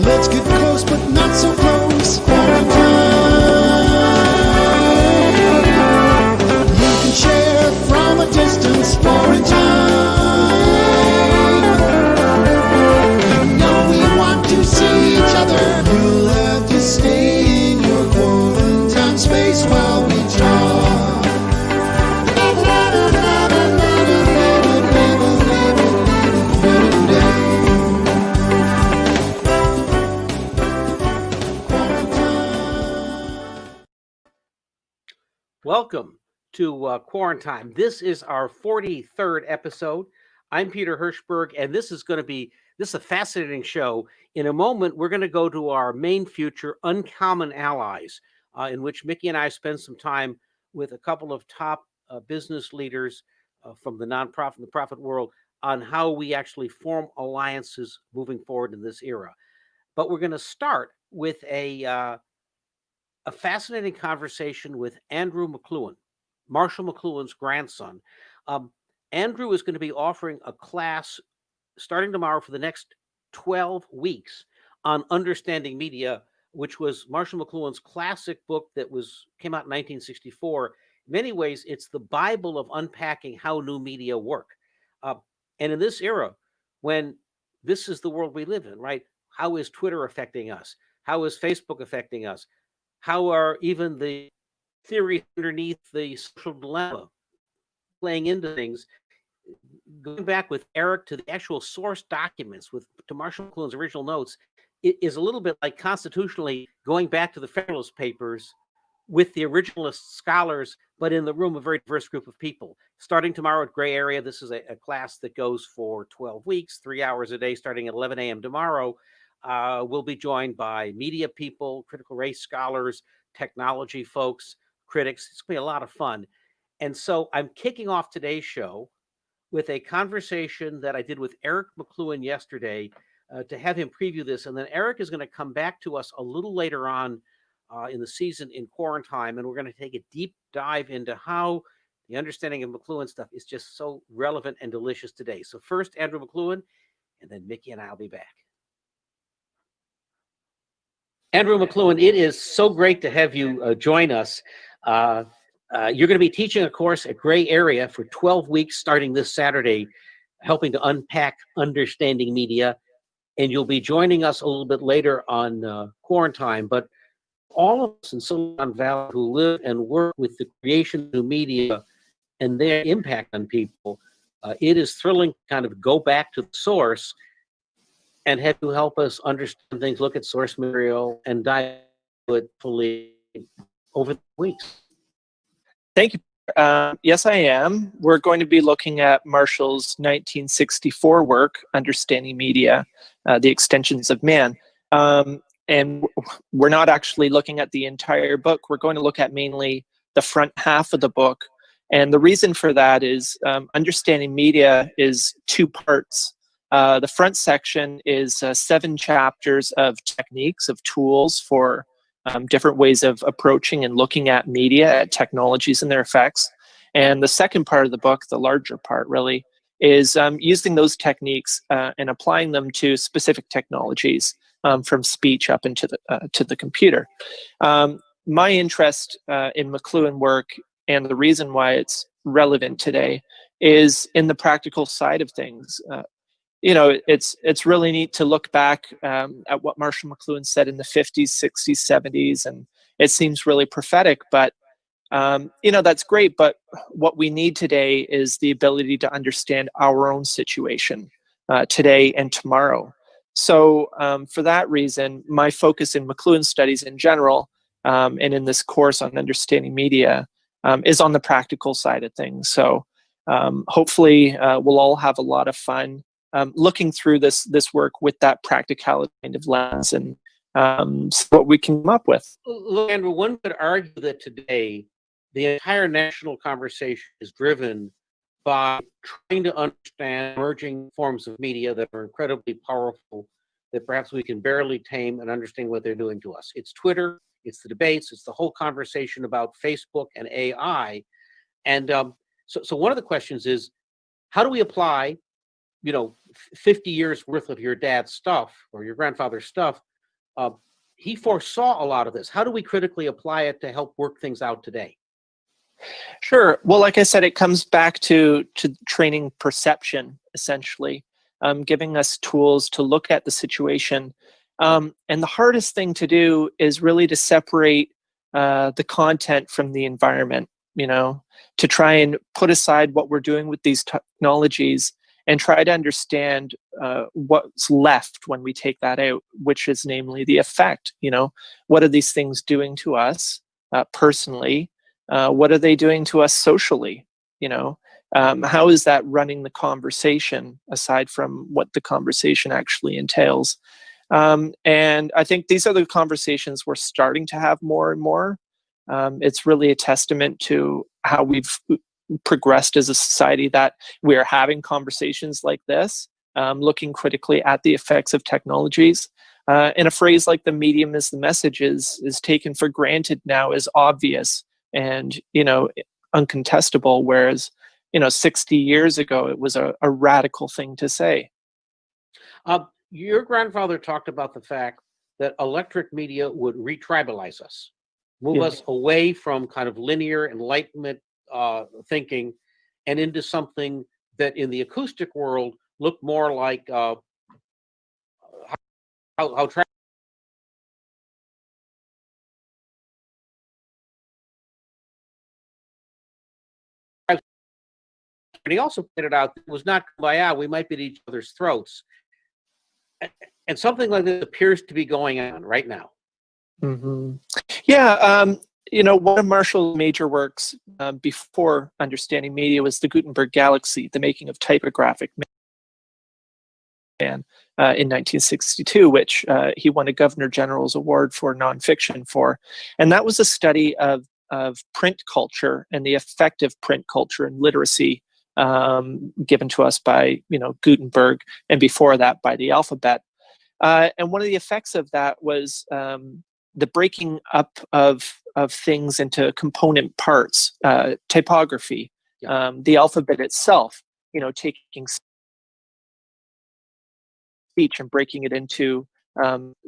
Let's get close, but not so close. Quarantine. You can share from a distance. Quarantine. You know we want to see each other. You'll have to stay in your quarantine space while we talk. Welcome to Quarantine. This is our 43rd episode. I'm Peter Hirschberg, and this is a fascinating show. In a moment, we're going to go to our main feature, Uncommon Allies, in which Mickey and I spend some time with a couple of top business leaders from the nonprofit and the profit world on how we actually form alliances moving forward in this era. But we're going to start with a fascinating conversation with Andrew McLuhan, Marshall McLuhan's grandson. Andrew is going to be offering a class starting tomorrow for the next 12 weeks on understanding media, which was Marshall McLuhan's classic book that came out in 1964. In many ways, it's the Bible of unpacking how new media work. And in this era, when this is the world we live in, right? How is Twitter affecting us? How is Facebook affecting us? How are even the theories underneath the social dilemma playing into things? Going back with Eric to the actual source documents, to Marshall McLuhan's original notes, it is a little bit like constitutionally going back to the Federalist Papers with the originalist scholars, but in the room, a very diverse group of people. Starting tomorrow at Gray Area, this is a class that goes for 12 weeks, 3 hours a day, starting at 11 a.m. tomorrow. We'll be joined by media people, critical race scholars, technology folks, critics. It's going to be a lot of fun. And so I'm kicking off today's show with a conversation that I did with Eric McLuhan yesterday to have him preview this. And then Eric is going to come back to us a little later on in the season in Quarantine, and we're going to take a deep dive into how the understanding of McLuhan stuff is just so relevant and delicious today. So first, Andrew McLuhan, and then Mickey and I will be back. Andrew McLuhan, it is so great to have you join us. You're going to be teaching a course at Gray Area for 12 weeks starting this Saturday, helping to unpack understanding media. And you'll be joining us a little bit later on Quarantine. But all of us in Silicon Valley who live and work with the creation of new media and their impact on people, it is thrilling to kind of go back to the source and have you help us understand things, look at source material, and dive into it fully over the weeks. Thank you. Yes, I am. We're going to be looking at Marshall's 1964 work, Understanding Media, The Extensions of Man. And we're not actually looking at the entire book. We're going to look at mainly the front half of the book. And the reason for that is Understanding Media is two parts. The front section is 7 chapters of techniques, of tools for different ways of approaching and looking at media, at technologies and their effects. And the second part of the book, the larger part really, is using those techniques and applying them to specific technologies from speech up into to the computer. My interest in McLuhan work and the reason why it's relevant today is in the practical side of things. You know, it's really neat to look back at what Marshall McLuhan said in the 50s, 60s, 70s, and it seems really prophetic, but you know, that's great, but what we need today is the ability to understand our own situation today and tomorrow. So for that reason, my focus in McLuhan studies in general, and in this course on understanding media, is on the practical side of things. So hopefully we'll all have a lot of fun looking through this work with that practicality kind of lens and see what we can come up with. Look, Andrew, one could argue that today the entire national conversation is driven by trying to understand emerging forms of media that are incredibly powerful, that perhaps we can barely tame and understand what they're doing to us. It's Twitter, it's the debates, it's the whole conversation about Facebook and AI. And so one of the questions is, how do we apply, you know, 50 years worth of your dad's stuff or your grandfather's stuff, he foresaw a lot of this. How do we critically apply it to help work things out today? Sure. Well, like I said, it comes back to training perception, essentially, giving us tools to look at the situation. And the hardest thing to do is really to separate the content from the environment, to try and put aside what we're doing with these technologies and try to understand what's left when we take that out, which is namely the effect. What are these things doing to us personally? What are they doing to us socially? How is that running the conversation aside from what the conversation actually entails? And I think these are the conversations we're starting to have more and more. It's really a testament to how we've progressed as a society that we are having conversations like this, looking critically at the effects of technologies. And a phrase like "the medium is the message" is taken for granted now as obvious and uncontestable, whereas 60 years ago it was a radical thing to say. Your grandfather talked about the fact that electric media would retribalize us, move us away from kind of linear Enlightenment thinking and into something that in the acoustic world looked more like how and he also pointed out that it was not kumbaya, we might be at each other's throats. And something like this appears to be going on right now. Mm-hmm. Yeah, one of Marshall's major works before understanding media was the Gutenberg Galaxy, the making of typographic man in 1962, which he won a Governor General's Award for nonfiction for. And that was a study of print culture and the effect of print culture and literacy given to us by Gutenberg, and before that by the alphabet. And one of the effects of that was the breaking up of things into component parts, typography, the alphabet itself, taking speech and breaking it into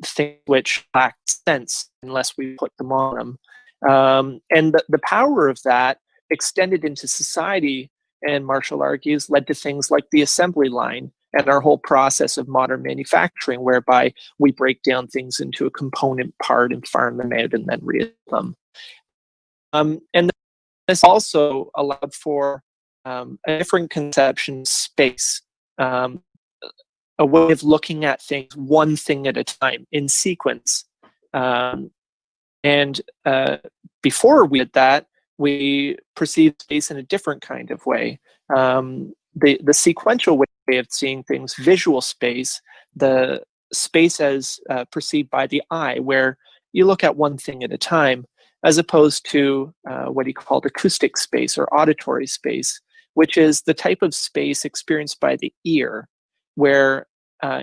things which lack sense unless we put them on them. And the power of that extended into society, and Marshall argues, led to things like the assembly line and our whole process of modern manufacturing, whereby we break down things into a component part and farm them out and then read them. And this also allowed for a different conception of space, a way of looking at things one thing at a time in sequence. And before we did that, we perceived space in a different kind of way. The sequential way of seeing things, visual space, the space as perceived by the eye, where you look at one thing at a time, as opposed to what he called acoustic space or auditory space, which is the type of space experienced by the ear, where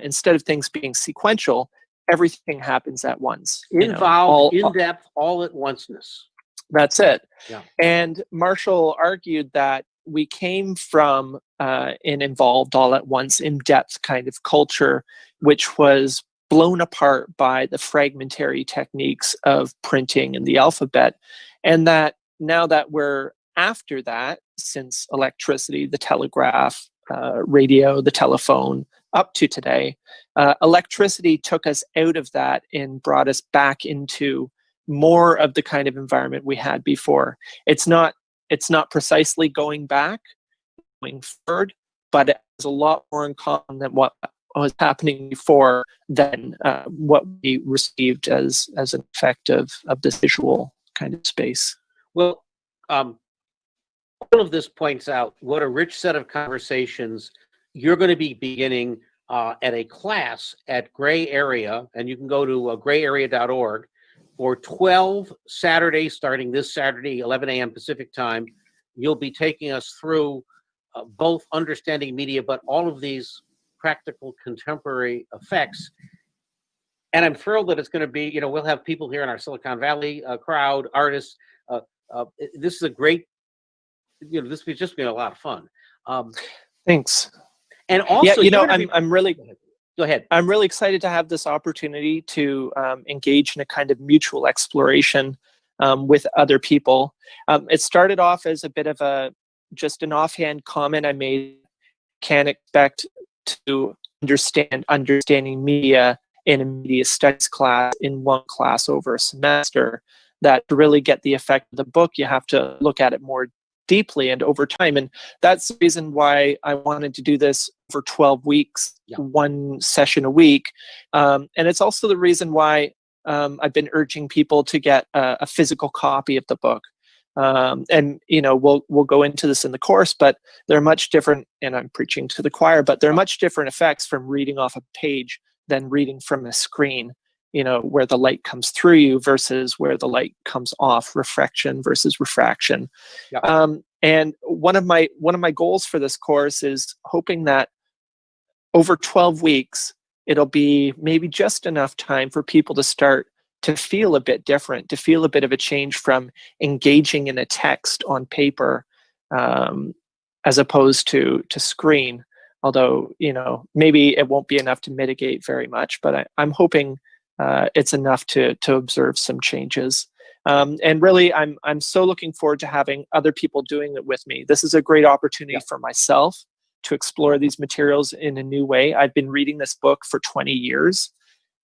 instead of things being sequential, everything happens at once. Involved, in-depth, all at onceness. That's it. Yeah. And Marshall argued that we came from an involved all at once, in-depth kind of culture, which was blown apart by the fragmentary techniques of printing and the alphabet. And that now that we're after that, since electricity, the telegraph, radio, the telephone, up to today, electricity took us out of that and brought us back into more of the kind of environment we had before. It's not precisely going back, going forward, but it has a lot more in common than what was happening before than what we received as an effect of this visual kind of space. Well, all of this points out what a rich set of conversations you're going to be beginning at a class at Gray Area, and you can go to grayarea.org for 12 Saturdays, starting this Saturday, 11 a.m. Pacific time. You'll be taking us through both understanding media, but all of these practical contemporary effects. And I'm thrilled that it's going to be, we'll have people here in our Silicon Valley crowd, artists. This is a great, this is just been a lot of fun. Thanks. And also, Yeah, you know, you're gonna be- I'm really Go ahead. I'm really excited to have this opportunity to engage in a kind of mutual exploration with other people. It started off as a bit of just an offhand comment I made. Can't expect to understanding media in a media studies class in one class over a semester. That to really get the effect of the book, you have to look at it more deeply and over time. And that's the reason why I wanted to do this for 12 weeks, one session a week. And it's also the reason why I've been urging people to get a physical copy of the book. And you know, we'll go into this in the course, but they're much different. And I'm preaching to the choir, but there are much different effects from reading off a page than reading from a screen. You know, where the light comes through you versus where the light comes off, refraction versus refraction. And one of my goals for this course is hoping that over 12 weeks, it'll be maybe just enough time for people to start to feel a bit different, to feel a bit of a change from engaging in a text on paper as opposed to screen. Although, you know, maybe it won't be enough to mitigate very much, but I'm hoping it's enough to observe some changes. And really, I'm so looking forward to having other people doing it with me. This is a great opportunity for myself to explore these materials in a new way. I've been reading this book for 20 years,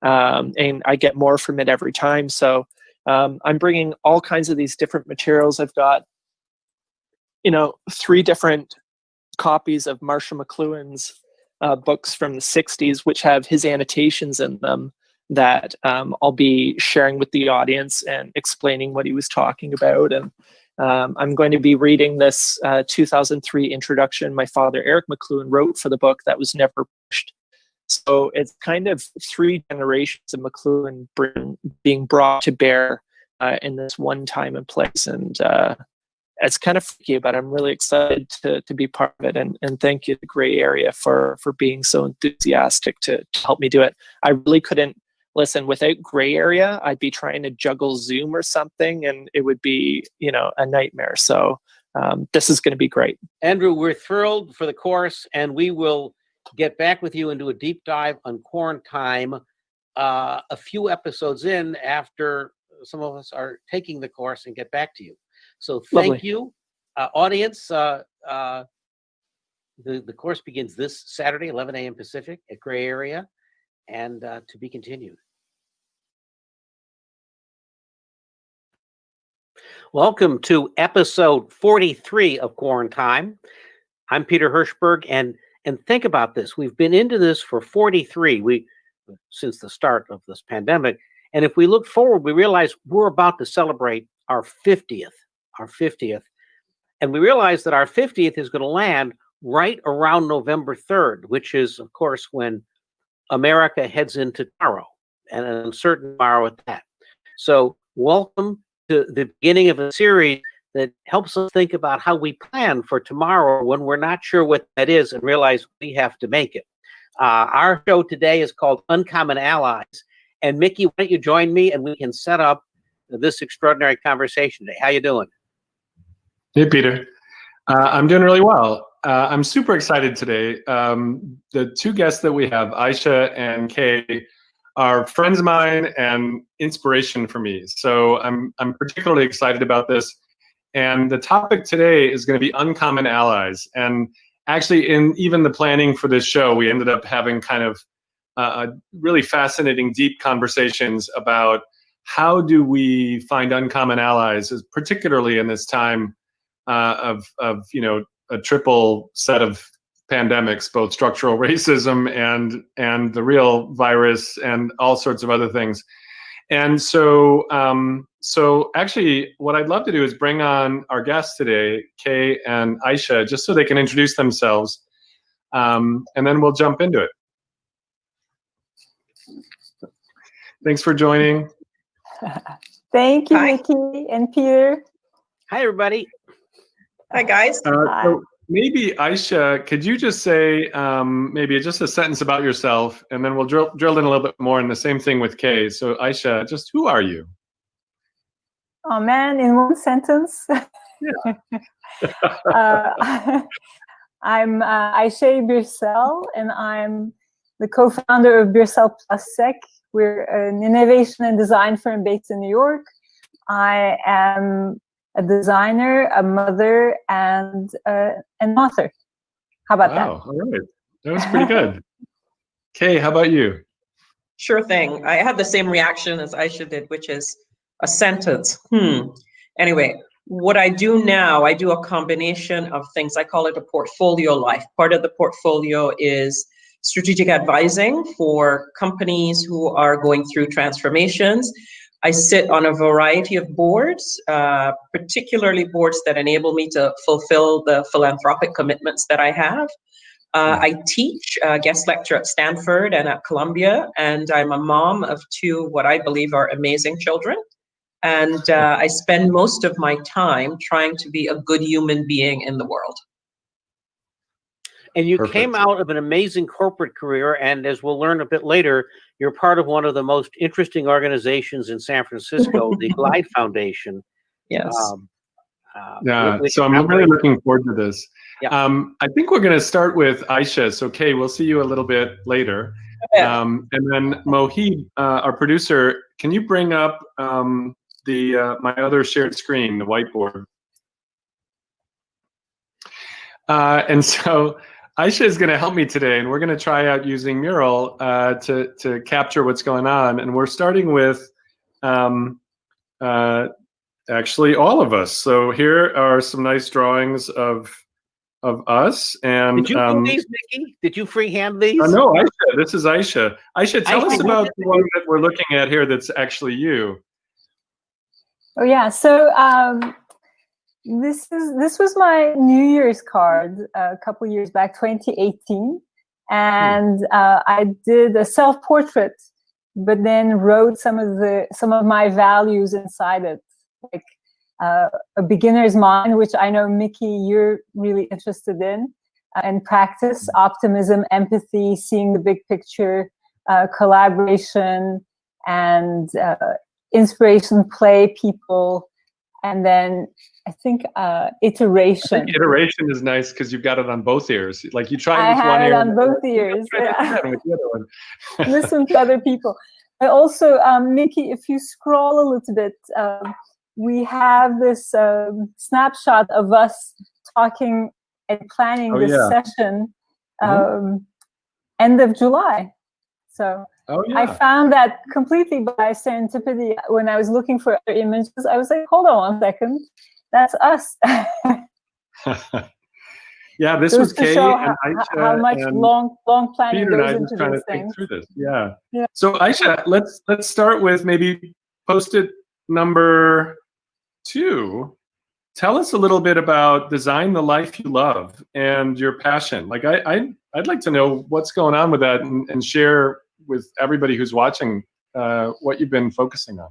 and I get more from it every time. So I'm bringing all kinds of these different materials. I've got, you know, 3 different copies of Marshall McLuhan's books from the 60s, which have his annotations in them that I'll be sharing with the audience and explaining what he was talking about. And I'm going to be reading this 2003 introduction my father, Eric McLuhan, wrote for the book that was never published. So it's kind of 3 generations of McLuhan being brought to bear in this one time and place. And it's kind of freaky, but I'm really excited to be part of it. And thank you to Gray Area for being so enthusiastic to help me do it. I really couldn't listen without Gray Area. I'd be trying to juggle Zoom or something, and it would be, you know, a nightmare. So this is going to be great. Andrew, we're thrilled for the course, and we will get back with you and do a deep dive on quarantine a few episodes in after some of us are taking the course and get back to you. So thank you, audience. The course begins this Saturday, 11 a.m. Pacific at Gray Area, and to be continued. Welcome to episode 43 of Quarantine. I'm Peter Hirschberg, and think about this. We've been into this for 43 since the start of this pandemic, and if we look forward, we realize we're about to celebrate our 50th, and we realize that our 50th is going to land right around November 3rd, which is, of course, when America heads into tomorrow, and an uncertain tomorrow at that. So welcome to the beginning of a series that helps us think about how we plan for tomorrow when we're not sure what that is and realize we have to make it. Our show today is called Uncommon Allies. And Mickey, why don't you join me and we can set up this extraordinary conversation today. How you doing? Hey, Peter. I'm doing really well. I'm super excited today. The 2 guests that we have, Ayse and Kaye, are friends of mine and inspiration for me. So I'm particularly excited about this. And the topic today is going to be uncommon allies. And actually, in even the planning for this show, we ended up having kind of really fascinating, deep conversations about how do we find uncommon allies, particularly in this time of you know, a triple set of pandemics, both structural racism and the real virus and all sorts of other things. And so actually what I'd love to do is bring on our guests today, Kaye and Ayse, just so they can introduce themselves, and then we'll jump into it. Thanks for joining. Thank you, Mickey and Peter. Hi, everybody. Hi, guys. So maybe Ayse, could you just say maybe just a sentence about yourself, and then we'll drill in a little bit more, and the same thing with Kaye. So Ayse, just who are you? Oh man, in one sentence. Yeah. I'm Ayse Birsel, and I'm the co-founder of Birsel Plus Sec. We're an innovation and design firm based in New York. I am a designer, a mother, and an author. How about Wow, all right. That was pretty good. Kaye, how about you? Sure thing. I had the same reaction as Aisha did, which is a sentence. Anyway, what I do now, I do a combination of things. I call it a portfolio life. Part of the portfolio is strategic advising for companies who are going through transformations. I sit on a variety of boards, particularly boards that enable me to fulfill the philanthropic commitments that I have. I teach guest lecture at Stanford and at Columbia, and I'm a mom of two what I believe are amazing children. And I spend most of my time trying to be a good human being in the world. And you Perfect. came out of an amazing corporate career, and as we'll learn a bit later, you're part of one of the most interesting organizations in San Francisco, the Glide Foundation. Yes. Yeah, so I'm really looking forward to this. Yeah. I think we're going to start with Ayse. So, Kaye, we'll see you a little bit later. And then Mohib, our producer, can you bring up my other shared screen, the whiteboard? And so Ayse is going to help me today, and we're going to try out using Mural to capture what's going on. And we're starting with actually all of us. So here are some nice drawings of us. And did you do these, Nikki? Did you freehand these? No, Ayse. This is Ayse. Ayse, tell Ayse, us about the one that we're looking at here. That's actually you. Oh yeah. So this was my New Year's card a couple years back, 2018, and I did a self-portrait, but then wrote some of my values inside it, like a beginner's mind, which I know, Mickey, you're really interested in, and practice, optimism, empathy, seeing the big picture, collaboration, and inspiration, play, people, and then I think iteration. I think iteration is nice because you've got it on both ears. Like you try it with one ear. I have it on both ears. Yeah. With the other one. Listen to other people. I also, Mickey, if you scroll a little bit, we have this snapshot of us talking and planning this session end of July. So I found that completely by serendipity. When I was looking for other images, I was like, hold on one second. That's us. Yeah, this was Kaye and Ayse. How much long planning Peter goes and I into trying these to think things. through this. Yeah. So Ayse, let's start with maybe post-it number 2. Tell us a little bit about design the life you love and your passion. Like I'd like to know what's going on with that and share with everybody who's watching what you've been focusing on.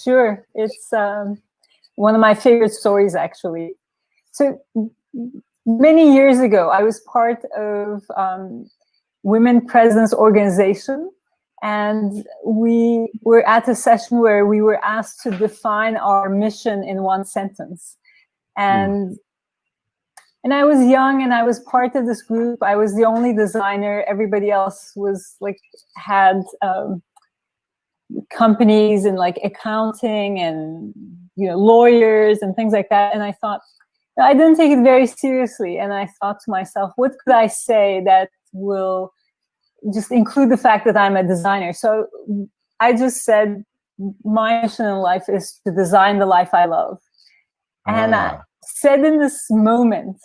Sure, it's one of my favorite stories, actually. So many years ago, I was part of Women Presidents Organization, and we were at a session where we were asked to define our mission in one sentence. And I was young, and I was part of this group. I was the only designer. Everybody else was had companies and accounting and lawyers and things like that. And I thought, I didn't take it very seriously. And I thought to myself, what could I say that will just include the fact that I'm a designer? So I just said, my mission in life is to design the life I love. And I said in this moment,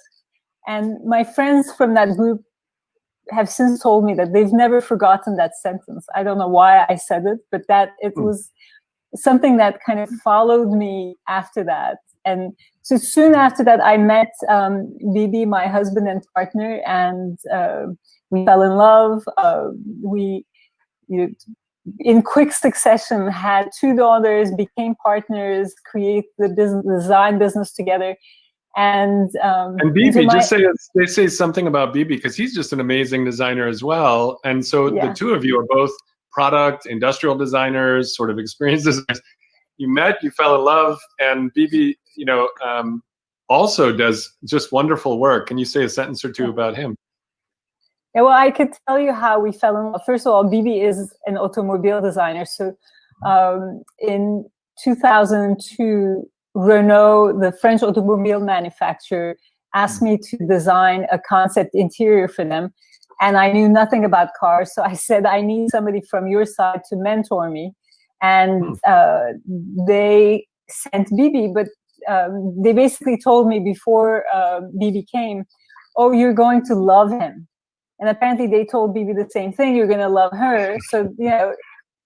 and my friends from that group have since told me that they've never forgotten that sentence. I don't know why I said it, but that it was something that kind of followed me after that. And so soon after that, I met Bibi, my husband and partner, and we fell in love. We, in quick succession, had 2 daughters, became partners, create the design business together. And Bibi, just say something about Bibi, because he's just an amazing designer as well. And so the 2 of you are both product, industrial designers, sort of experienced designers. You met, you fell in love, and Bibi, also does just wonderful work. Can you say a sentence or two about him? Yeah, well, I could tell you how we fell in love. First of all, Bibi is an automobile designer. So in 2002, Renault, the French automobile manufacturer, asked me to design a concept interior for them. And I knew nothing about cars. So I said, I need somebody from your side to mentor me. And they sent Bibi, but they basically told me before Bibi came, oh, you're going to love him. And apparently they told Bibi the same thing, you're going to love her. So, you know,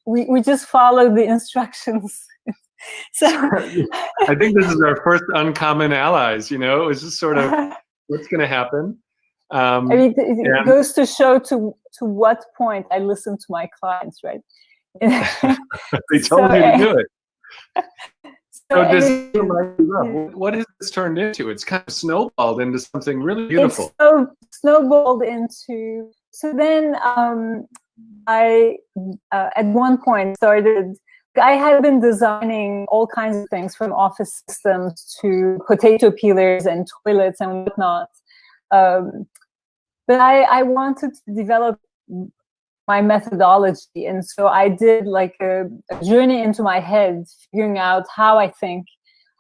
we just followed the instructions. So I think this is our first uncommon allies, you know, it was just sort of what's going to happen. I mean, it goes to show to what point I listen to my clients, right? They told you to do it. What has this turned into? It's kind of snowballed into something really beautiful. It's snowballed into. So then I, at one point, started. I had been designing all kinds of things, from office systems to potato peelers and toilets and whatnot. But I wanted to develop my methodology, and so I did like a journey into my head, figuring out how I think,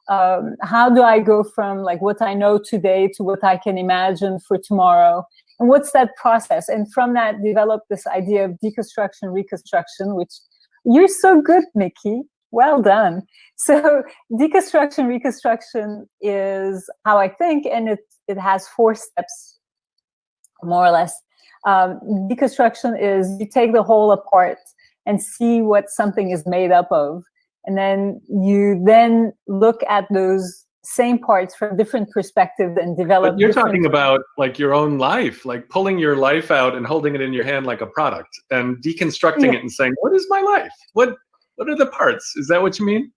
how do I go from like what I know today to what I can imagine for tomorrow, and what's that process? And from that, developed this idea of deconstruction, reconstruction, which you're so good, Mickey. Well done. So deconstruction, reconstruction is how I think, and it has 4 steps, more or less. Deconstruction is you take the whole apart and see what something is made up of, and then you then look at those same parts from different perspectives and develop. But you're talking about like your own life, like pulling your life out and holding it in your hand like a product, and deconstructing it and saying, what is my life? What are the parts? Is that what you mean?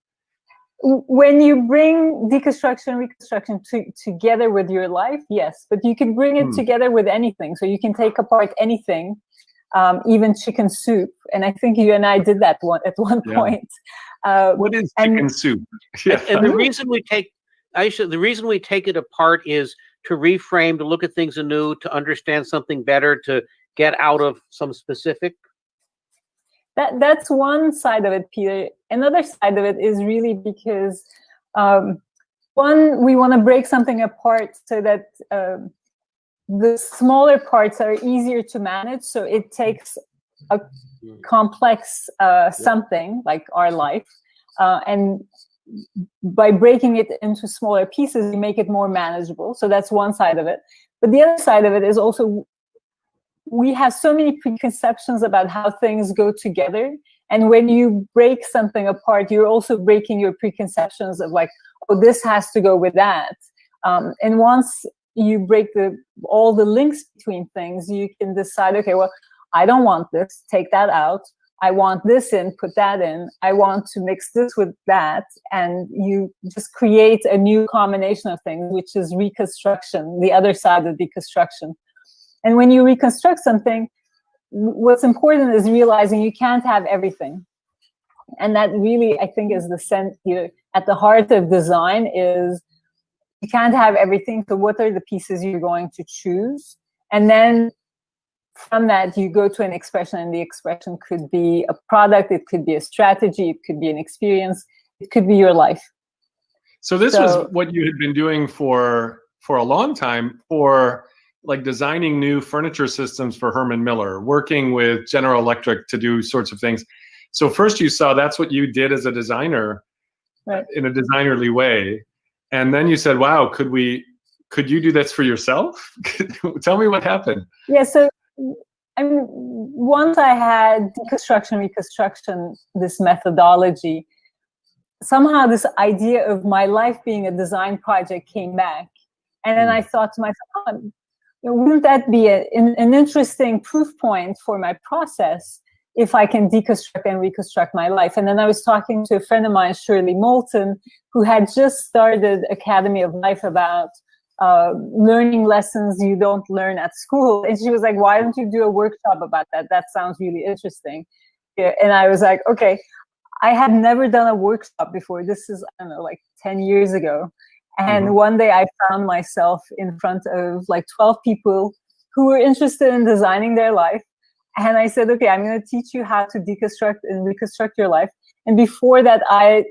When you bring deconstruction, reconstruction together with your life, yes, but you can bring it together with anything. So you can take apart anything, even chicken soup. And I think you and I did that at one point. What is chicken soup? And the reason we take, Ayse, the reason we take it apart is to reframe, to look at things anew, to understand something better, to get out of some specific. That's one side of it, Peter. Another side of it is really because, one, we want to break something apart so that the smaller parts are easier to manage. So it takes a complex something like our life, and by breaking it into smaller pieces, you make it more manageable. So that's one side of it. But the other side of it is also, we have so many preconceptions about how things go together. And when you break something apart, you're also breaking your preconceptions of like, oh, this has to go with that. And once you break all the links between things, you can decide, okay, well, I don't want this, take that out. I want this in, put that in. I want to mix this with that. And you just create a new combination of things, which is reconstruction, the other side of deconstruction. And when you reconstruct something, what's important is realizing you can't have everything. And that really, I think, is the sense, at the heart of design is you can't have everything. So what are the pieces you're going to choose? And then from that, you go to an expression, and the expression could be a product, it could be a strategy, it could be an experience, it could be your life. So this was what you had been doing for a long time, for like designing new furniture systems for Herman Miller, working with General Electric to do sorts of things. So first you saw that's what you did as a designer, right, in a designerly way. And then you said, wow, could you do this for yourself? Tell me what happened. Yeah, so I mean, once I had deconstruction, reconstruction, this methodology, somehow this idea of my life being a design project came back. And then I thought to myself, wouldn't that be an interesting proof point for my process if I can deconstruct and reconstruct my life? And then I was talking to a friend of mine, Shirley Moulton, who had just started Academy of Life about learning lessons you don't learn at school. And she was like, why don't you do a workshop about that? That sounds really interesting. Yeah, and I was like, okay, I had never done a workshop before. This is, I don't know, like 10 years ago. And one day I found myself in front of like 12 people who were interested in designing their life. And I said, okay, I'm going to teach you how to deconstruct and reconstruct your life. And before that, I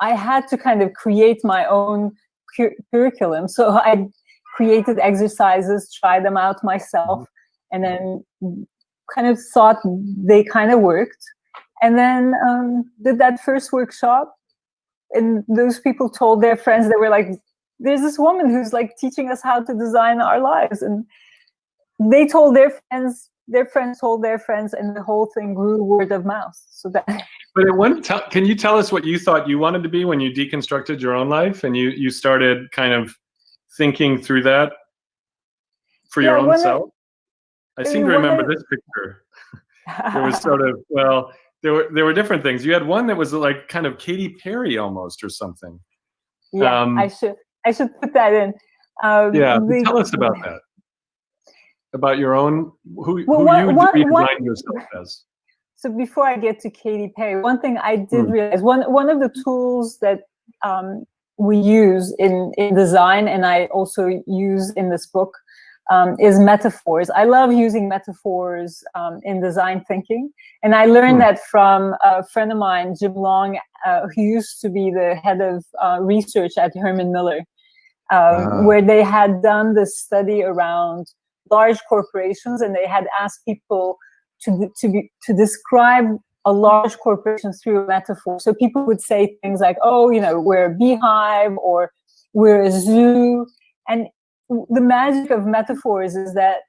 had to kind of create my own curriculum. So I created exercises, tried them out myself, and then kind of thought they kind of worked. And then did that first workshop. And those people told their friends, they were like, there's this woman who's like teaching us how to design our lives. And they told their friends told their friends, and the whole thing grew word of mouth. So that. But can you tell us what you thought you wanted to be when you deconstructed your own life and you started kind of thinking through that for your own self? I seem to remember this picture. It was sort of, well, there were different things. You had one that was like kind of Katy Perry almost or something. Yeah, I should put that in. Tell us about that. About your own, who you redesigned yourself as. So before I get to Katy Perry, one thing I did realize, one of the tools that we use in design, and I also use in this book, is metaphors. I love using metaphors in design thinking. And I learned that from a friend of mine, Jim Long, who used to be the head of research at Herman Miller, where they had done this study around large corporations, and they had asked people to describe a large corporation through a metaphor. So people would say things like, oh, we're a beehive, or we're a zoo. And the magic of metaphors is that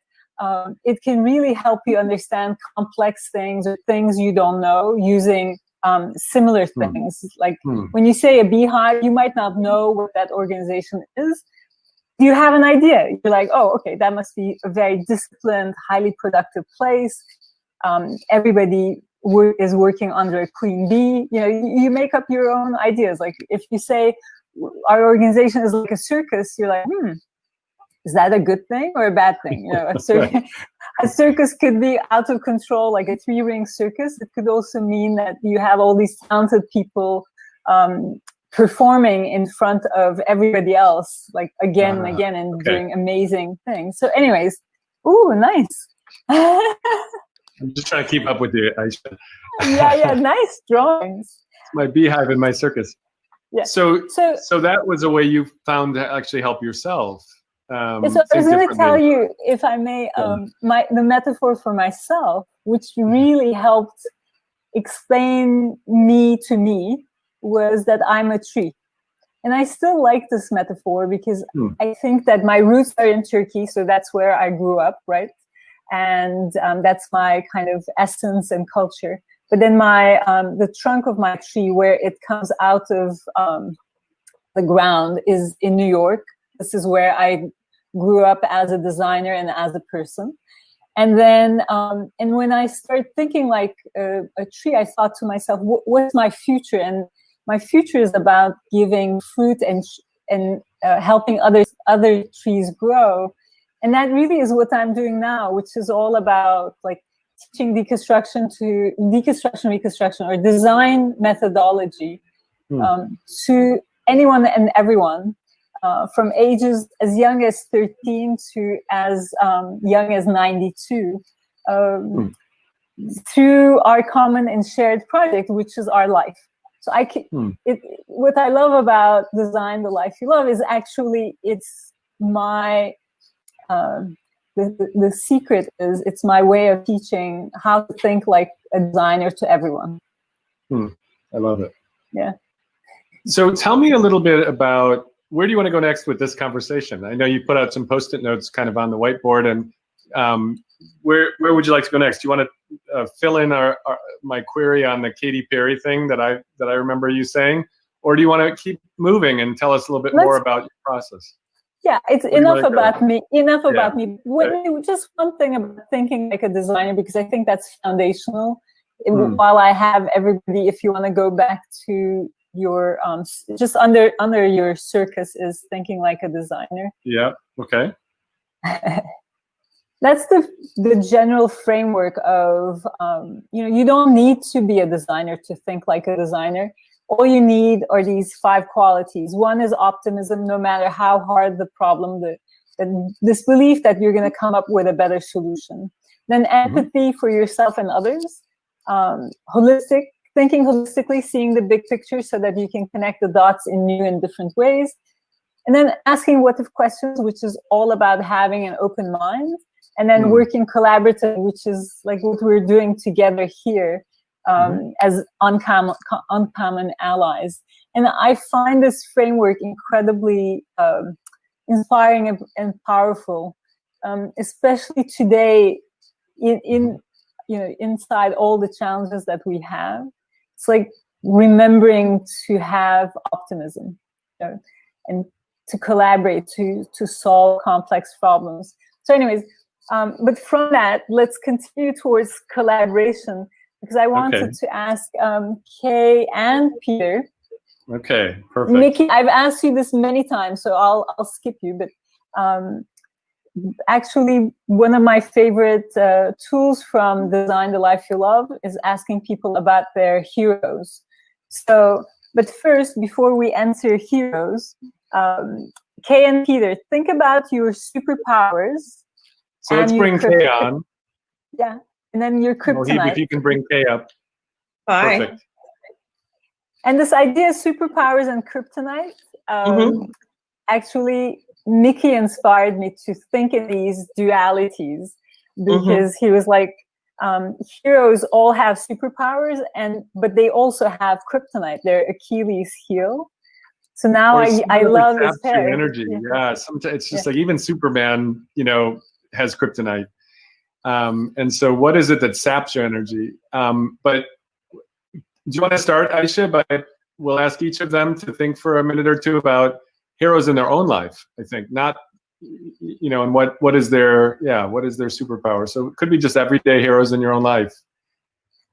it can really help you understand complex things or things you don't know using similar things. Like when you say a beehive, you might not know what that organization is. You have an idea. You're like, oh, okay, that must be a very disciplined, highly productive place. Everybody is working under a queen bee. You make up your own ideas. Like if you say our organization is like a circus, you're like, is that a good thing or a bad thing? A circus could be out of control, like a 3-ring circus. It could also mean that you have all these talented people performing in front of everybody else, like again and again, and doing amazing things. So anyways, ooh, nice. I'm just trying to keep up with you, Ayse. Yeah, nice drawings. It's my beehive in my circus. Yeah. So that was a way you found to actually help yourself. So I was going to tell you, if I may, the metaphor for myself, which really helped explain me to me, was that I'm a tree. And I still like this metaphor because I think that my roots are in Turkey, so that's where I grew up, right? And that's my kind of essence and culture. But then the trunk of my tree, where it comes out of the ground, is in New York. This is where I grew up as a designer and as a person. And then, and when I started thinking like a tree, I thought to myself, what's my future? And my future is about giving fruit and helping other trees grow. And that really is what I'm doing now, which is all about like teaching deconstruction, reconstruction, or design methodology to anyone and everyone, from ages as young as 13 to as young as 92, through our common and shared project, which is our life. So what I love about Design the Life You Love is actually it's my the secret is it's my way of teaching how to think like a designer to everyone. I love it. Yeah. So tell me a little bit about, where do you want to go next with this conversation? I know you put out some Post-it notes kind of on the whiteboard, and where would you like to go next? Do you want to fill in my query on the Katy Perry thing that I remember you saying, or do you want to keep moving and tell us a little bit more about your process? Yeah, it's enough about me. Enough about me. Just one thing about thinking like a designer, because I think that's foundational. While I have everybody, if you want to go back to your just under your circus, is thinking like a designer. Yeah. Okay. That's the general framework of you don't need to be a designer to think like a designer. all you need are these 5 qualities. One is optimism, no matter how hard the problem, this belief that you're going to come up with a better solution. Then empathy for yourself and others, thinking holistically, seeing the big picture so that you can connect the dots in new and different ways. And then asking what if questions, which is all about having an open mind. And then working collaborative, which is like what we're doing together here as uncommon allies. And I find this framework incredibly inspiring and powerful, especially today inside all the challenges that we have. It's like remembering to have optimism, and to collaborate, to solve complex problems. So anyways, but from that, let's continue towards collaboration, because I wanted to ask Kaye and Peter. Okay, perfect. Nikki, I've asked you this many times, so I'll skip you. But actually, one of my favorite tools from Design the Life You Love is asking people about their heroes. So, but first, before we enter heroes, Kaye and Peter, think about your superpowers. So let's bring Kaye on. Yeah, and then your kryptonite. If you can bring Kaye up. Hi. Perfect. And this idea of superpowers and kryptonite, actually, Nikki inspired me to think in these dualities, because he was like, heroes all have superpowers, but they also have kryptonite, their Achilles heel. So now I love his pair. Energy. Yeah, sometimes it's just like even Superman, has kryptonite. And so what is it that saps your energy? But do you want to start, Ayse? We'll ask each of them to think for a minute or two about heroes in their own life. I think not, and what is their superpower? So it could be just everyday heroes in your own life.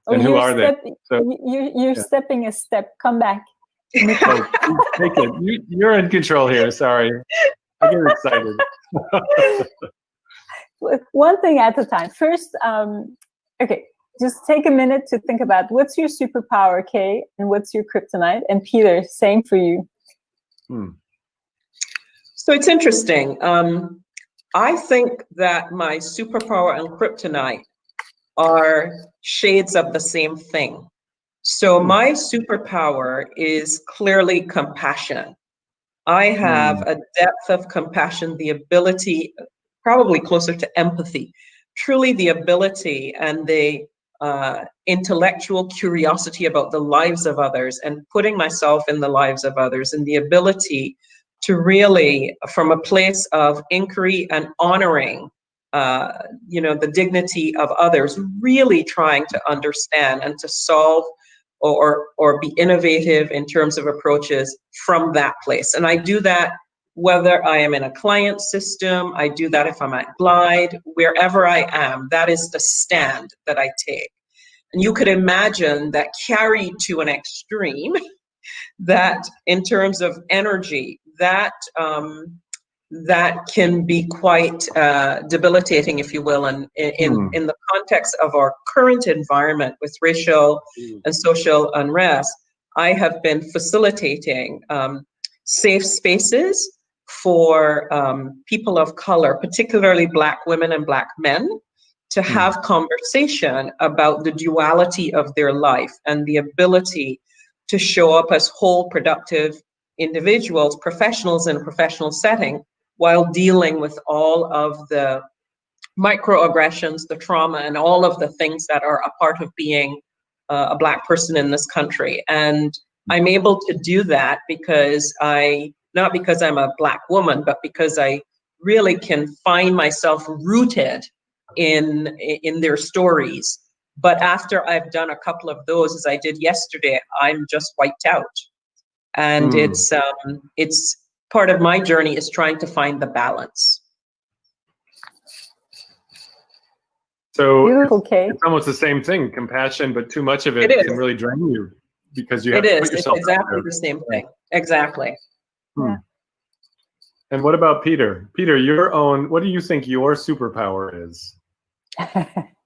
And who are they? So, you're stepping a step. Come back. Take it. You're in control here. Sorry, I get excited. One thing at a time. First, just take a minute to think about what's your superpower, Kaye, and what's your kryptonite. And Peter, same for you. So it's interesting. I think that my superpower and kryptonite are shades of the same thing. So my superpower is clearly compassion. I have a depth of compassion, the ability, probably closer to empathy, truly the ability and the intellectual curiosity about the lives of others and putting myself in the lives of others, and the ability to really, from a place of inquiry and honoring, the dignity of others, really trying to understand and to solve or be innovative in terms of approaches from that place. And I do that whether I am in a client system, I do that if I'm at Glide, wherever I am, that is the stand that I take. And you could imagine that carried to an extreme, that in terms of energy, that can be quite debilitating, if you will, and in the context of our current environment with racial and social unrest. I have been facilitating safe spaces for people of color, particularly Black women and Black men, to have conversation about the duality of their life and the ability to show up as whole, productive individuals, professionals in a professional setting, while dealing with all of the microaggressions, the trauma, and all of the things that are a part of being a Black person in this country. And I'm able to do that because not because I'm a Black woman, but because I really can find myself rooted in their stories. But after I've done a couple of those, as I did yesterday, I'm just wiped out. And it's part of my journey is trying to find the balance. So Beautiful, Kaye. It's almost the same thing, compassion, but too much of it can really drain you because you have to put yourself It's exactly the same thing. Exactly. Yeah. And what about Peter? Peter, what do you think your superpower is?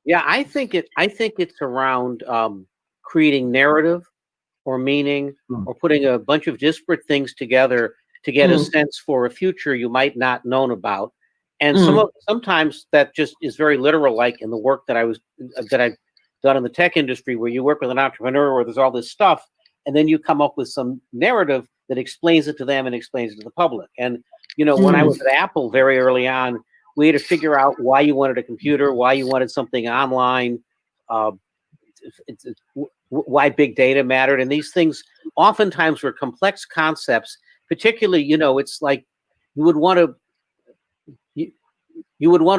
Yeah, I think it's around creating narrative or meaning, or putting a bunch of disparate things together to get a sense for a future you might not known about. And sometimes that just is very literal, like in the work that I've done in the tech industry, where you work with an entrepreneur where there's all this stuff, and then you come up with some narrative that explains it to them and explains it to the public. And, you know, when I was at Apple very early on, we had to figure out why you wanted a computer, why you wanted something online, why big data mattered. And these things oftentimes were complex concepts, particularly, you know, it's like you would want to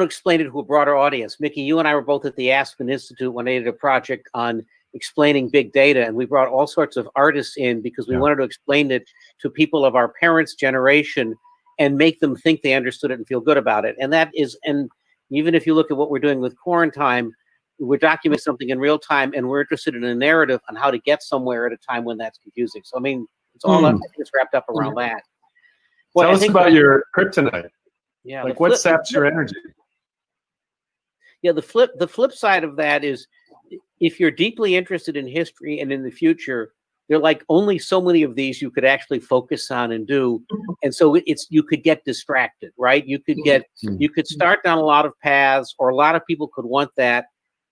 explain it to a broader audience. Mickey, you and I were both at the Aspen Institute when they did a project on explaining big data, and we brought all sorts of artists in because we wanted to explain it to people of our parents' generation and make them think they understood it and feel good about it. And that is, and even if you look at what we're doing with Quarantine, we're documenting something in real time, and we're interested in a narrative on how to get somewhere at a time when that's confusing. So, I mean, it's all I think it's wrapped up around that. Well, Tell us about your kryptonite. Yeah, like what saps your energy? Yeah, the flip side of that is, if you're deeply interested in history and in the future, there are like only so many of these you could actually focus on and do. And so you could get distracted, right? You could start down a lot of paths, or a lot of people could want that.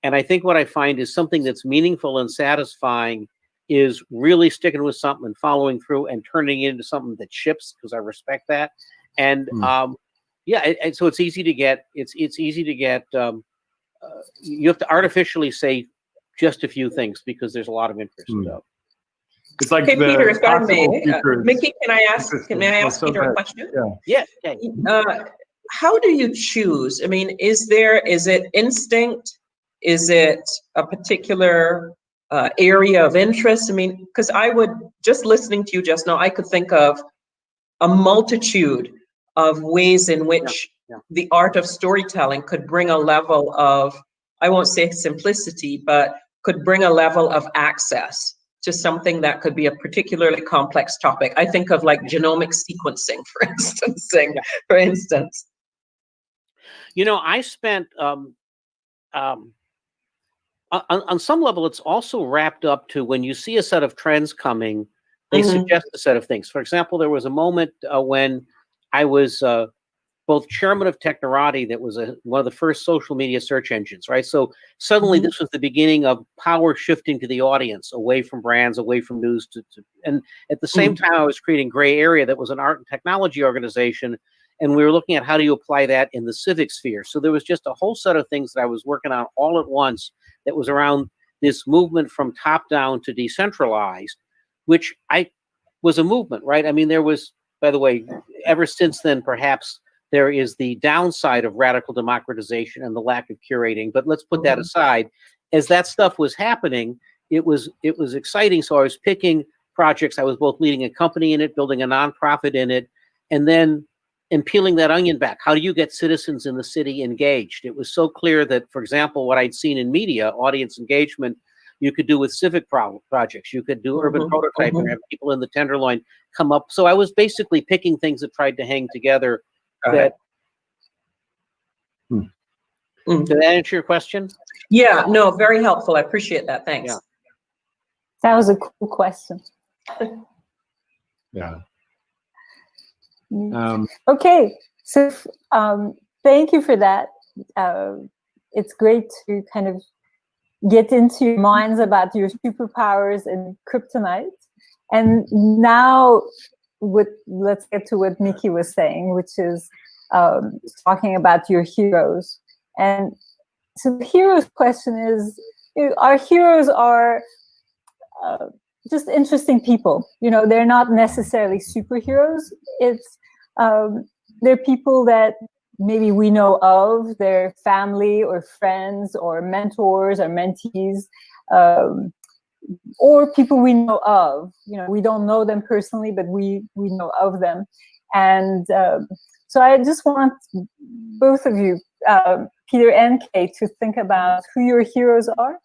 And I think what I find is something that's meaningful and satisfying is really sticking with something and following through and turning it into something that ships, because I respect that. And so it's easy to get, you have to artificially say just a few things because there's a lot of interest. It's like okay, Peter, if I may, futures. Mickey, can I ask Peter a question? Yeah. Okay. How do you choose? I mean, is it instinct? Is it a particular area of interest? I mean, because just listening to you just now, I could think of a multitude of ways in which the art of storytelling could bring a level of, I won't say simplicity, but could bring a level of access to something that could be a particularly complex topic. I think of like genomic sequencing, for instance. You know, I spent, on some level, it's also wrapped up to when you see a set of trends coming, they suggest a set of things. For example, there was a moment when I was both chairman of Technorati, that was one of the first social media search engines, right? So suddenly this was the beginning of power shifting to the audience, away from brands, away from news. And at the same time, I was creating Gray Area, that was an art and technology organization. And we were looking at how do you apply that in the civic sphere. So there was just a whole set of things that I was working on all at once that was around this movement from top down to decentralized, which was a movement, right? I mean, there was, by the way, ever since then, perhaps there is the downside of radical democratization and the lack of curating, but let's put that aside. As that stuff was happening, it was exciting. So I was picking projects. I was both leading a company in it, building a nonprofit in it, and peeling that onion back. How do you get citizens in the city engaged? It was so clear that, for example, what I'd seen in media, audience engagement, you could do with civic projects. You could do urban prototyping, have people in the Tenderloin come up. So I was basically picking things that tried to hang together. Did that answer your question? Yeah, no, very helpful. I appreciate that. Thanks. Yeah. That was a cool question. Yeah. Okay, so thank you for that. It's great to kind of get into your minds about your superpowers and kryptonite. And now, let's get to what Mickey was saying, which is talking about your heroes. And so the heroes question is, our heroes are just interesting people. You know, they're not necessarily superheroes. They're people that maybe we know of, their family or friends or mentors or mentees, or people we know of. You know, we don't know them personally, but we know of them. And so I just want both of you, Peter and Kaye, to think about who your heroes are,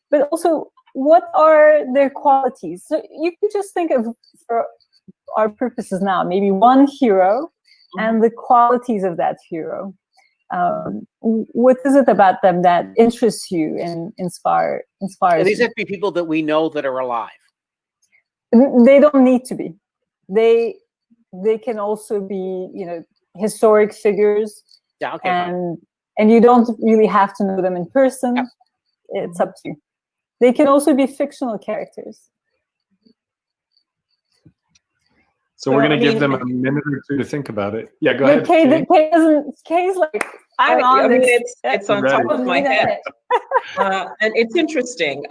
but also what are their qualities. So you could just think of, for our purposes now, maybe one hero and the qualities of that hero. What is it about them that interests you and inspires These you? have to be people that we know that are alive. They don't need to be. They can also be, you know, historic figures. Yeah, okay, fine. And you don't really have to know them in person. Yep. It's up to you. They can also be fictional characters. So we're Well, going I to give mean- them a minute or two to think about it. Yeah, go But ahead. Kay. Kay's like, I'm on mean, this. it's on Ready. top of my head. And it's interesting.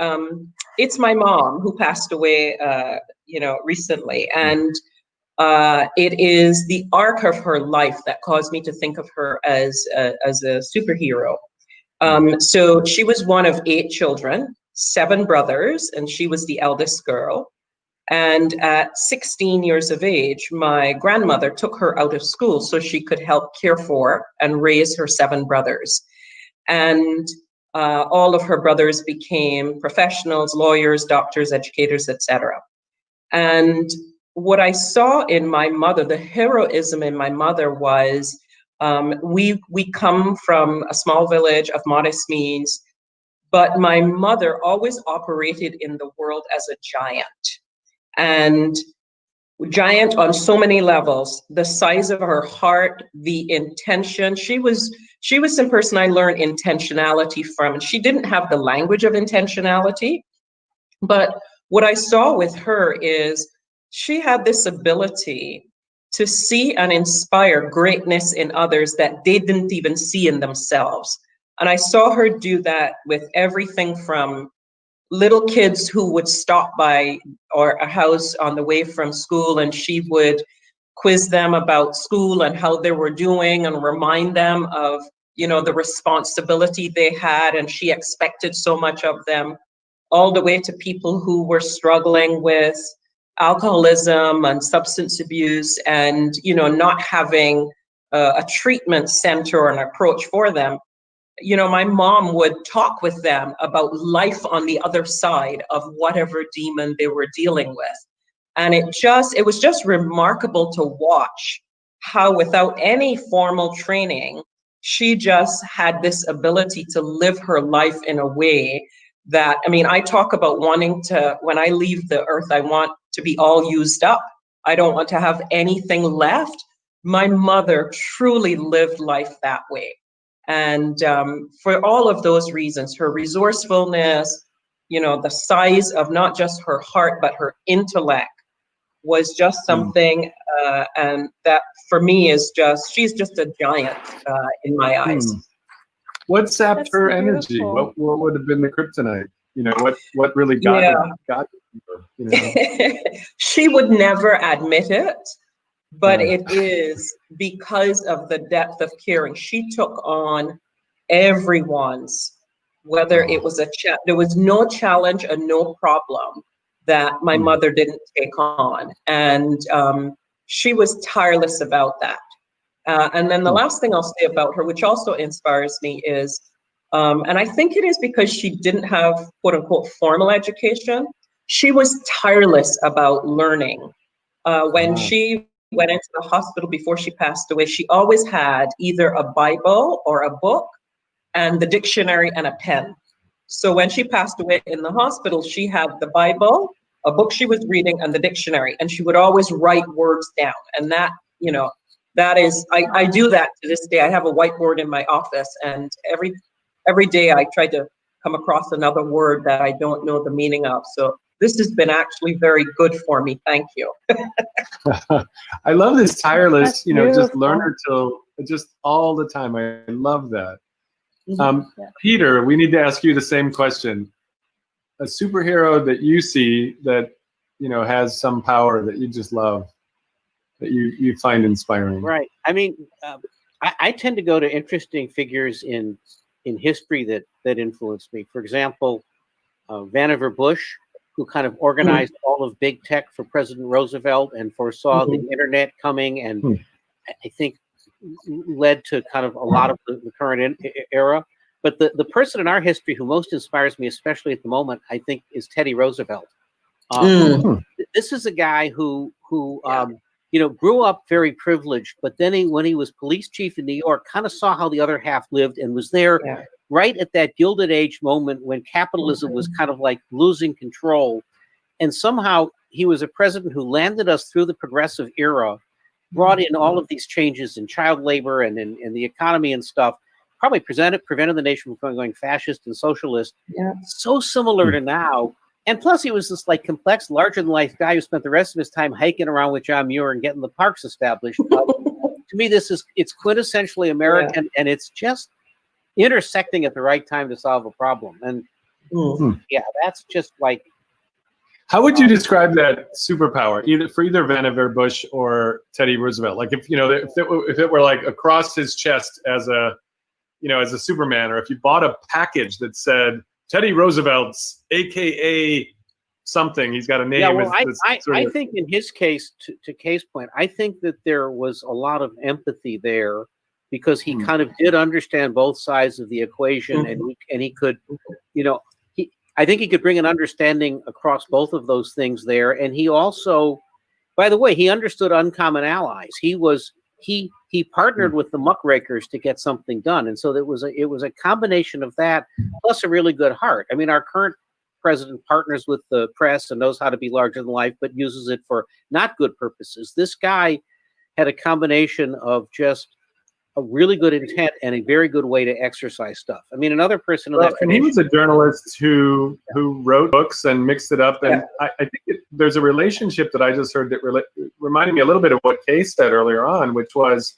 It's my mom who passed away, you know, recently, and it is the arc of her life that caused me to think of her as a superhero. So she was one of 8 children, 7 brothers, and she was the eldest girl. And at 16 years of age, my grandmother took her out of school so she could help care for and raise her 7 brothers. And all of her brothers became professionals, lawyers, doctors, educators, etc. And what I saw in my mother, the heroism in my mother was, we come from a small village of modest means, but my mother always operated in the world as a giant. And giant on so many levels, the size of her heart, the intention. She was some person I learned intentionality from. She didn't have the language of intentionality, but what I saw with her is she had this ability to see and inspire greatness in others that they didn't even see in themselves. And I saw her do that with everything from little kids who would stop by or a house on the way from school, and she would quiz them about school and how they were doing and remind them of, you know, the responsibility they had, and she expected so much of them, all the way to people who were struggling with alcoholism and substance abuse and, you know, not having a treatment center or an approach for them. You know, my mom would talk with them about life on the other side of whatever demon they were dealing with. And it was just remarkable to watch how, without any formal training, she just had this ability to live her life in a way that, I mean, I talk about wanting to, when I leave the earth, I want to be all used up. I don't want to have anything left. My mother truly lived life that way. And for all of those reasons, her resourcefulness, you know, the size of not just her heart, but her intellect was just something, and that for me is just, she's just a giant in my eyes. What sapped That's her beautiful. energy? What would have been the kryptonite? You know, what really got her? You know? She would never admit it, but it is because of the depth of caring. She took on everyone's, whether it was there was no challenge and no problem that my mother didn't take on. And she was tireless about that. And then the last thing I'll say about her, which also inspires me, is, and I think it is because she didn't have quote unquote formal education, she was tireless about learning. When she went into the hospital before she passed away, she always had either a Bible or a book and the dictionary and a pen. So when she passed away in the hospital, she had the Bible, a book she was reading, and the dictionary, and she would always write words down. And that, you know, that is, I do that to this day. I have a whiteboard in my office, and every day I try to come across another word that I don't know the meaning of. So this has been actually very good for me. Thank you. I love this tireless, That's you know, just beautiful. learner till just all the time. I love that. Yeah. Peter, we need to ask you the same question. A superhero that you see that, you know, has some power that you just love, that you find inspiring. Right. I mean, I tend to go to interesting figures in history that influenced me. For example, Vannevar Bush, who kind of organized all of big tech for President Roosevelt and foresaw the internet coming, and I think led to kind of a lot of the current era. But the person in our history who most inspires me, especially at the moment, I think, is Teddy Roosevelt. This is a guy who you know, grew up very privileged, but then when he was police chief in New York, kind of saw how the other half lived and was there right at that Gilded Age moment when capitalism was kind of like losing control. And somehow he was a president who landed us through the progressive era, brought in all of these changes in child labor and in the economy and stuff, probably prevented the nation from going fascist and socialist. Yeah. So similar to now. And plus, he was this like complex, larger-than-life guy who spent the rest of his time hiking around with John Muir and getting the parks established. To me, it's quintessentially American, and it's just intersecting at the right time to solve a problem. And yeah, that's just like. How would you describe that superpower, either Vannevar Bush or Teddy Roosevelt? Like if it were like across his chest as a Superman, or if you bought a package that said Teddy Roosevelt's AKA something, he's got a name. Yeah, well, I think in his case, to Kaye's point, I think that there was a lot of empathy there because he kind of did understand both sides of the equation, and he could, I think he could bring an understanding across both of those things there. And he also, by the way, he understood uncommon allies. He partnered with the muckrakers to get something done. And so it was a combination of that plus a really good heart. I mean, our current president partners with the press and knows how to be larger than life, but uses it for not good purposes. This guy had a combination of just a really good intent and a very good way to exercise stuff. I mean, another person in that and he was a journalist who wrote books and mixed it up. And I think there's a relationship that I just heard that reminded me a little bit of what Kaye said earlier on, which was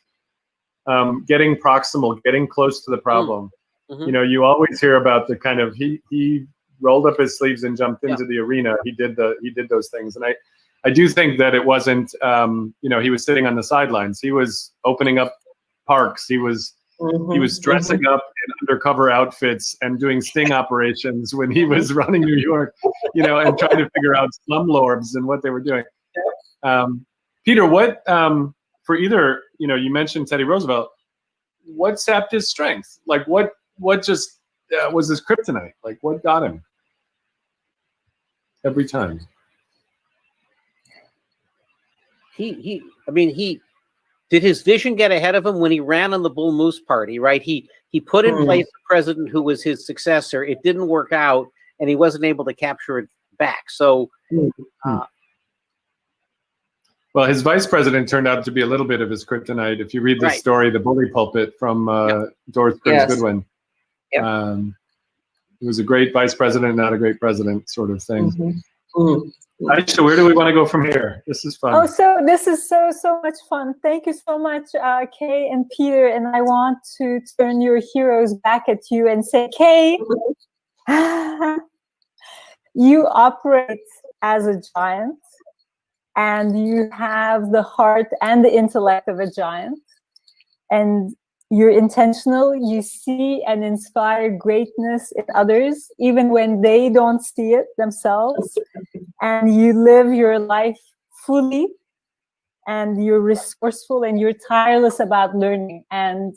getting proximal, getting close to the problem. You always hear about the kind of he rolled up his sleeves and jumped into the arena. He did those things, and I do think that it wasn't he was sitting on the sidelines. He was opening up parks. He was dressing up in undercover outfits and doing sting operations when he was running New York, and trying to figure out slumlords and what they were doing. Peter, what for either, you mentioned Teddy Roosevelt, what sapped his strength? Like what just was his kryptonite? Like what got him every time? Did his vision get ahead of him when he ran on the Bull Moose Party, right? He put in place a president who was his successor. It didn't work out, and he wasn't able to capture it back. So, well, his vice president turned out to be a little bit of his kryptonite. If you read the story, The Bully Pulpit, from Doris Kearns Goodwin, he was a great vice president, not a great president, sort of thing. Ayse, where do we want to go from here? This is fun. Oh, so this is so much fun. Thank you so much, Kaye and Peter. And I want to turn your heroes back at you and say, Kaye, you operate as a giant, and you have the heart and the intellect of a giant, and you're intentional. You see and inspire greatness in others, even when they don't see it themselves. And you live your life fully, and you're resourceful, and you're tireless about learning. And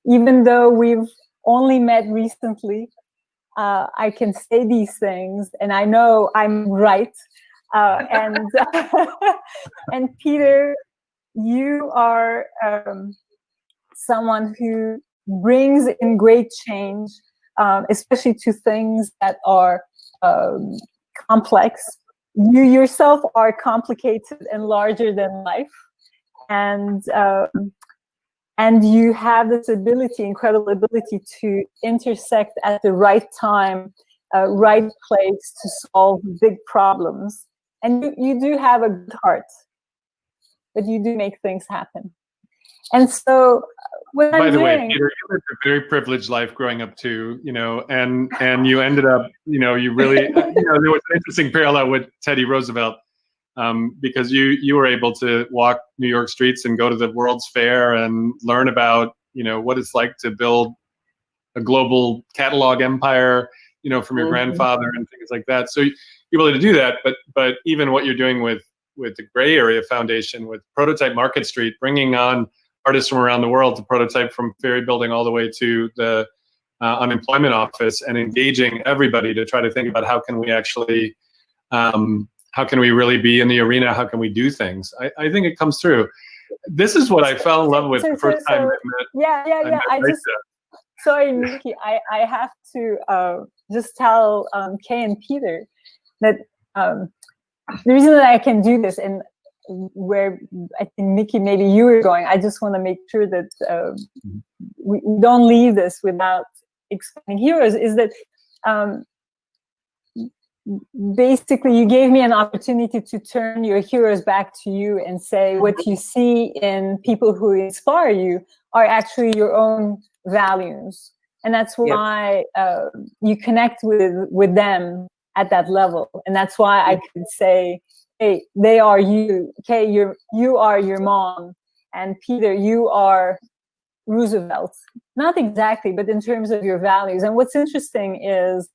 even though we've only met recently, I can say these things, and I know I'm right. And Peter, you are someone who brings in great change, especially to things that are complex. You yourself are complicated and larger than life, and you have this incredible ability to intersect at the right time, right place to solve big problems. And you do have a good heart, but you do make things happen. And so, by the way, Peter, you lived a very privileged life growing up too, and you ended up, you really, there was an interesting parallel with Teddy Roosevelt, because you were able to walk New York streets and go to the World's Fair and learn about, what it's like to build a global catalog empire, from your grandfather and things like that. So you're able to do that, but even what you're doing with the Gray Area Foundation, with Prototype Market Street, bringing on artists from around the world to prototype from ferry building all the way to the unemployment office, and engaging everybody to try to think about how can we actually, how can we really be in the arena? How can we do things? I think it comes through. This is what I fell in love with the first time I met. Yeah. Sorry, Nikki, I have to just tell Kaye and Peter that the reason that I can do this, and where I think Mickey, maybe you were going, I just want to make sure that we don't leave this without explaining heroes, is that basically you gave me an opportunity to turn your heroes back to you and say what you see in people who inspire you are actually your own values. And that's why you connect with them at that level. And that's why I could say, hey, they are you. Kaye, you are your mom. And Peter, you are Roosevelt. Not exactly, but in terms of your values. And what's interesting is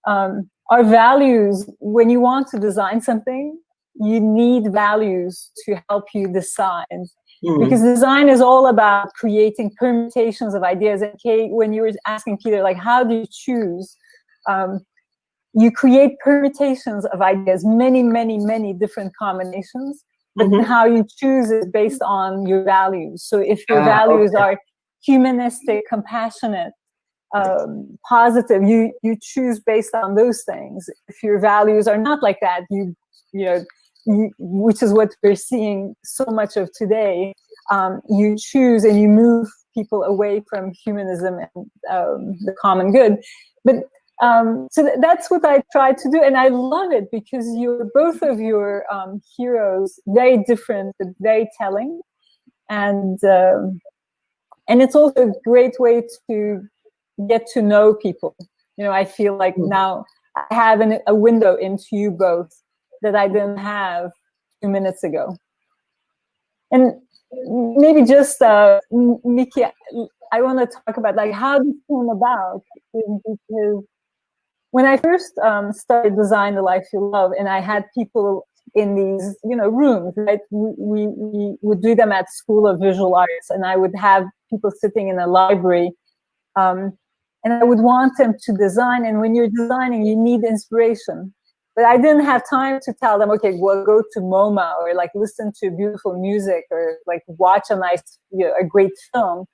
our values, when you want to design something, you need values to help you decide. Because design is all about creating permutations of ideas. And Kaye, when you were asking Peter, like, how do you choose? You create permutations of ideas, many, many, many different combinations. But then how you choose is based on your values. So if your values are humanistic, compassionate, positive, you choose based on those things. If your values are not like that, you know, which is what we're seeing so much of today, you choose and you move people away from humanism and the common good. But so that's what I try to do, and I love it because both of your heroes, very different but very telling, and it's also a great way to get to know people. You know, I feel like now I have a window into you both that I didn't have 2 minutes ago. And maybe just Mickey, I want to talk about like how this came about, because when I first started Design the Life You Love, and I had people in these, rooms, right? We would do them at School of Visual Arts, and I would have people sitting in a library, and I would want them to design. And when you're designing, you need inspiration. But I didn't have time to tell them, okay, well, go to MoMA or like listen to beautiful music or like watch a great film.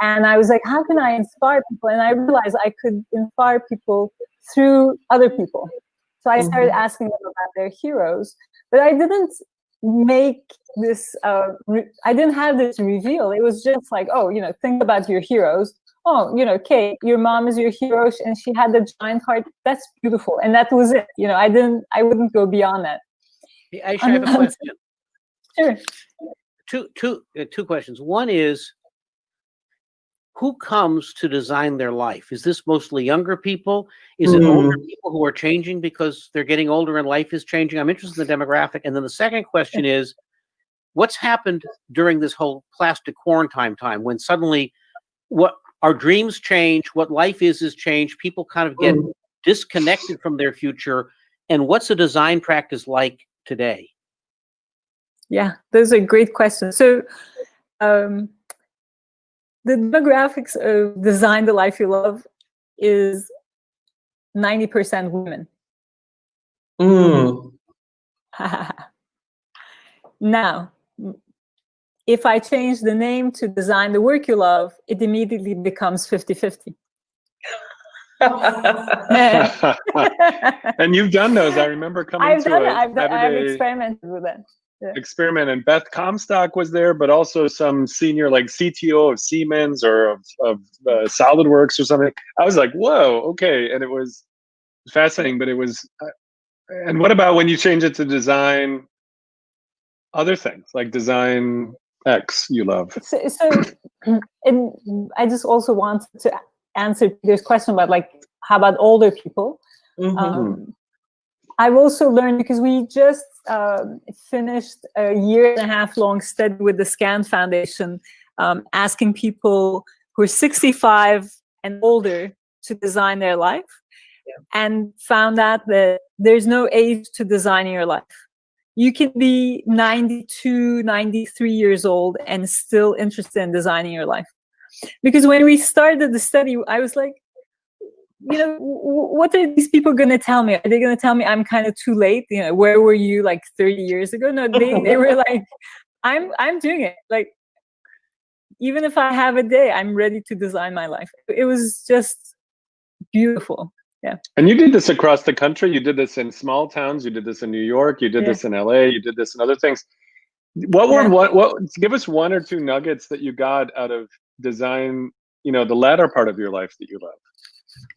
And I was like, how can I inspire people? And I realized I could inspire people through other people. So I started asking them about their heroes, but I didn't make this, I didn't have this reveal. It was just like, oh, think about your heroes. Oh, Kaye, your mom is your hero and she had the giant heart. That's beautiful. And that was it. I wouldn't go beyond that. Hey, Ayse, I have a question. Sure. Two questions. One is, who comes to design their life? Is this mostly younger people? Is it older people who are changing because they're getting older and life is changing? I'm interested in the demographic. And then the second question is, what's happened during this whole plastic quarantine time when suddenly what our dreams change, what life is changed, people kind of get disconnected from their future, and what's a design practice like today? Yeah, those are great questions. So the demographics of Design the Life You Love is 90% women. Now, if I change the name to Design the Work You Love, it immediately becomes 50-50. And you've done those. I remember coming I've experimented with that. Yeah. Experiment, and Beth Comstock was there, but also some senior like CTO of Siemens or of SolidWorks or something. I was like, whoa, okay. And it was fascinating, but it was, and what about when you change it to design other things like Design X you love? So and I just also wanted to answer this question about like, how about older people? I've also learned, because we just finished a 1.5 year long study with the SCAN Foundation, asking people who are 65 and older to design their life, and found out that there's no age to designing your life. You can be 92, 93 years old and still interested in designing your life. Because when we started the study, I was like, what are these people going to tell me? Are they going to tell me I'm kind of too late? Where were you like 30 years ago? No, they were like, I'm doing it. Like, even if I have a day, I'm ready to design my life. It was just beautiful. And you did this across the country. You did this in small towns. You did this in New York. You did Yeah. this in LA. You did this in other things. What were what? Give us one or two nuggets that you got out of design. You know, the latter part of your life that you love.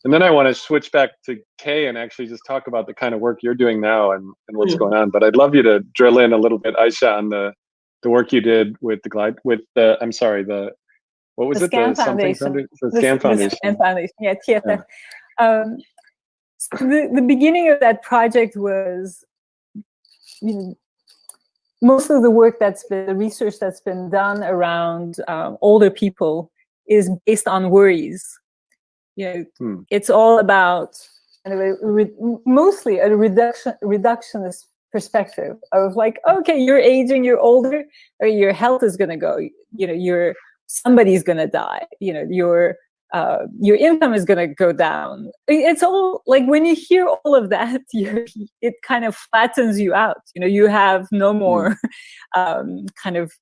And then I want to switch back to Kaye and actually just talk about the kind of work you're doing now and what's going on. But I'd love you to drill in a little bit, Ayse, on the work you did with the I'm sorry, what was The it? Scan The something Foundation. the Scan Foundation. The Scan Foundation, yeah, TFF. The beginning of that project was, you know, most of the work the research that's been done around older people is based on worries. You know, it's all about mostly a reductionist perspective of like, okay, you're aging, you're older, or your health is gonna go. You know, somebody's gonna die. You know, your income is gonna go down. It's all like when you hear all of that, it kind of flattens you out. You know, you have no more kind of,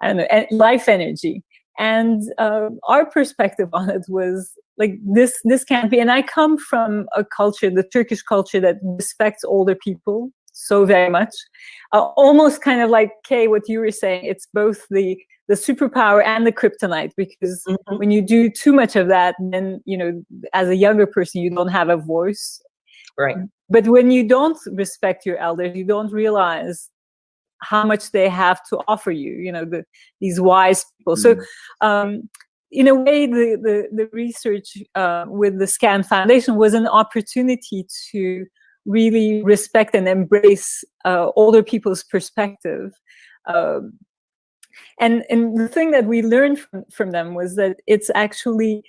I don't know, life energy. And our perspective on it was like, this can't be. And I come from a culture, the Turkish culture, that respects older people so very much. Almost kind of like, Kaye, what you were saying, it's both the superpower and the kryptonite, because when you do too much of that, then, you know, as a younger person, you don't have a voice. Right. But when you don't respect your elders, you don't realize how much they have to offer you, you know, these wise people. So in a way, the research with the Scan Foundation was an opportunity to really respect and embrace older people's perspective. And the thing that we learned from them was that it's actually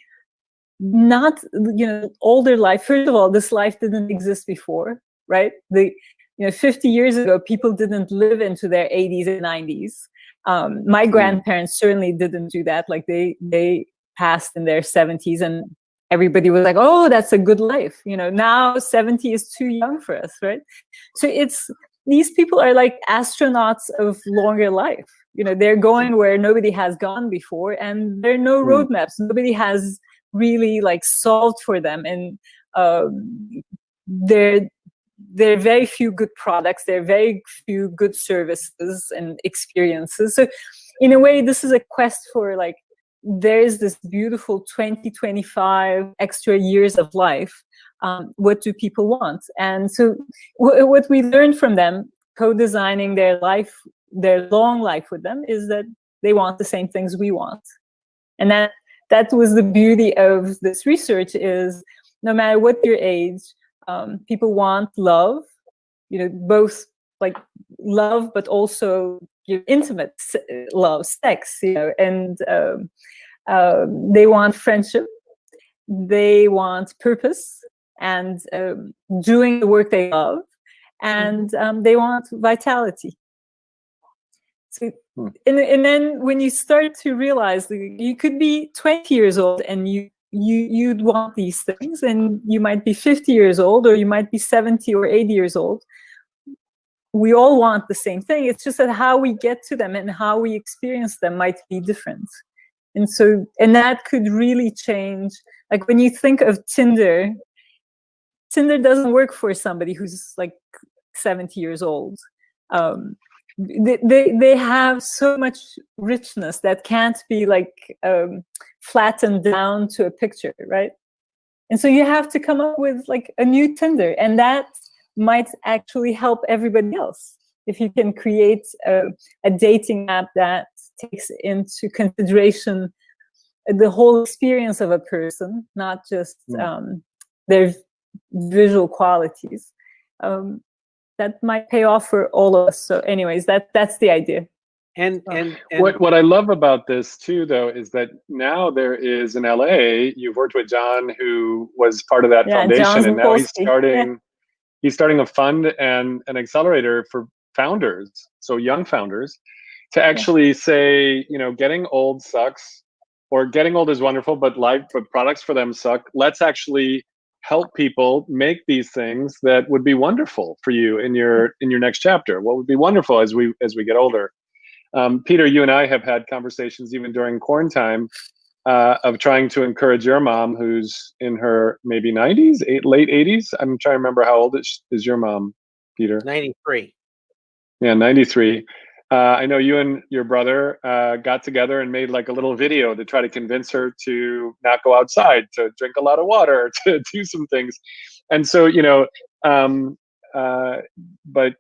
not, you know, older life. First of all, this life didn't exist before, right? 50 years ago, people didn't live into their 80s and 90s. My grandparents certainly didn't do that. Like they passed in their 70s, and everybody was like, oh, that's a good life. You know, now 70 is too young for us, right? So these people are like astronauts of longer life. You know, they're going where nobody has gone before, and there are no roadmaps. Nobody has really like solved for them. And there are very few good products. There are very few good services and experiences. So in a way, this is a quest for like, there's this beautiful 20-25 extra years of life. What do people want? And so what we learned from them, co-designing their life, their long life with them, is that they want the same things we want. And that was the beauty of this research, is no matter what your age, people want love, you know, both like love, but also intimate love, sex, you know, and they want friendship, they want purpose, and doing the work they love, and they want vitality. So, and then when you start to realize that you could be 20 years old and you'd want these things, and you might be 50 years old, or you might be 70 or 80 years old. We all want the same thing. It's just that how we get to them and how we experience them might be different. And so, and that could really change. Like when you think of Tinder doesn't work for somebody who's like 70 years old. They have so much richness that can't be like flattened down to a picture, right? And so you have to come up with like a new Tinder, and that might actually help everybody else. If you can create a dating app that takes into consideration the whole experience of a person, not just their visual qualities, that might pay off for all of us. So anyways, that's the idea. And what I love about this too, though, is that now there is in LA, you've worked with John, who was part of that foundation, and now he's starting a fund and an accelerator for founders, so young founders, to actually say, you know, getting old sucks, or getting old is wonderful, but products for them suck. Let's actually help people make these things that would be wonderful for you in your next chapter. What would be wonderful as we get older? Peter, you and I have had conversations even during quarantine of trying to encourage your mom, who's in her maybe 90s, late 80s. I'm trying to remember how old is your mom, Peter? 93. Yeah, 93. I know you and your brother got together and made like a little video to try to convince her to not go outside, to drink a lot of water, to do some things. And so, but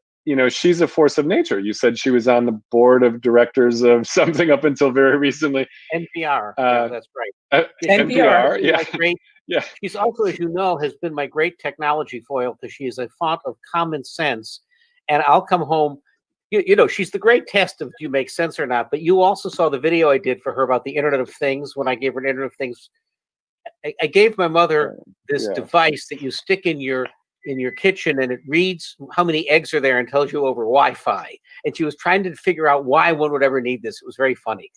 she's a force of nature. You said she was on the board of directors of something up until very recently. NPR. Yeah, that's right. NPR. Yeah. Great. Yeah. She's also, as you know, has been my great technology foil because she is a font of common sense. And I'll come home. She's the great test of do you make sense or not. But you also saw the video I did for her about the Internet of Things when I gave her an Internet of Things. I gave my mother this device that you stick in your kitchen, and it reads how many eggs are there and tells you over Wi-Fi. And she was trying to figure out why one would ever need this. It was very funny.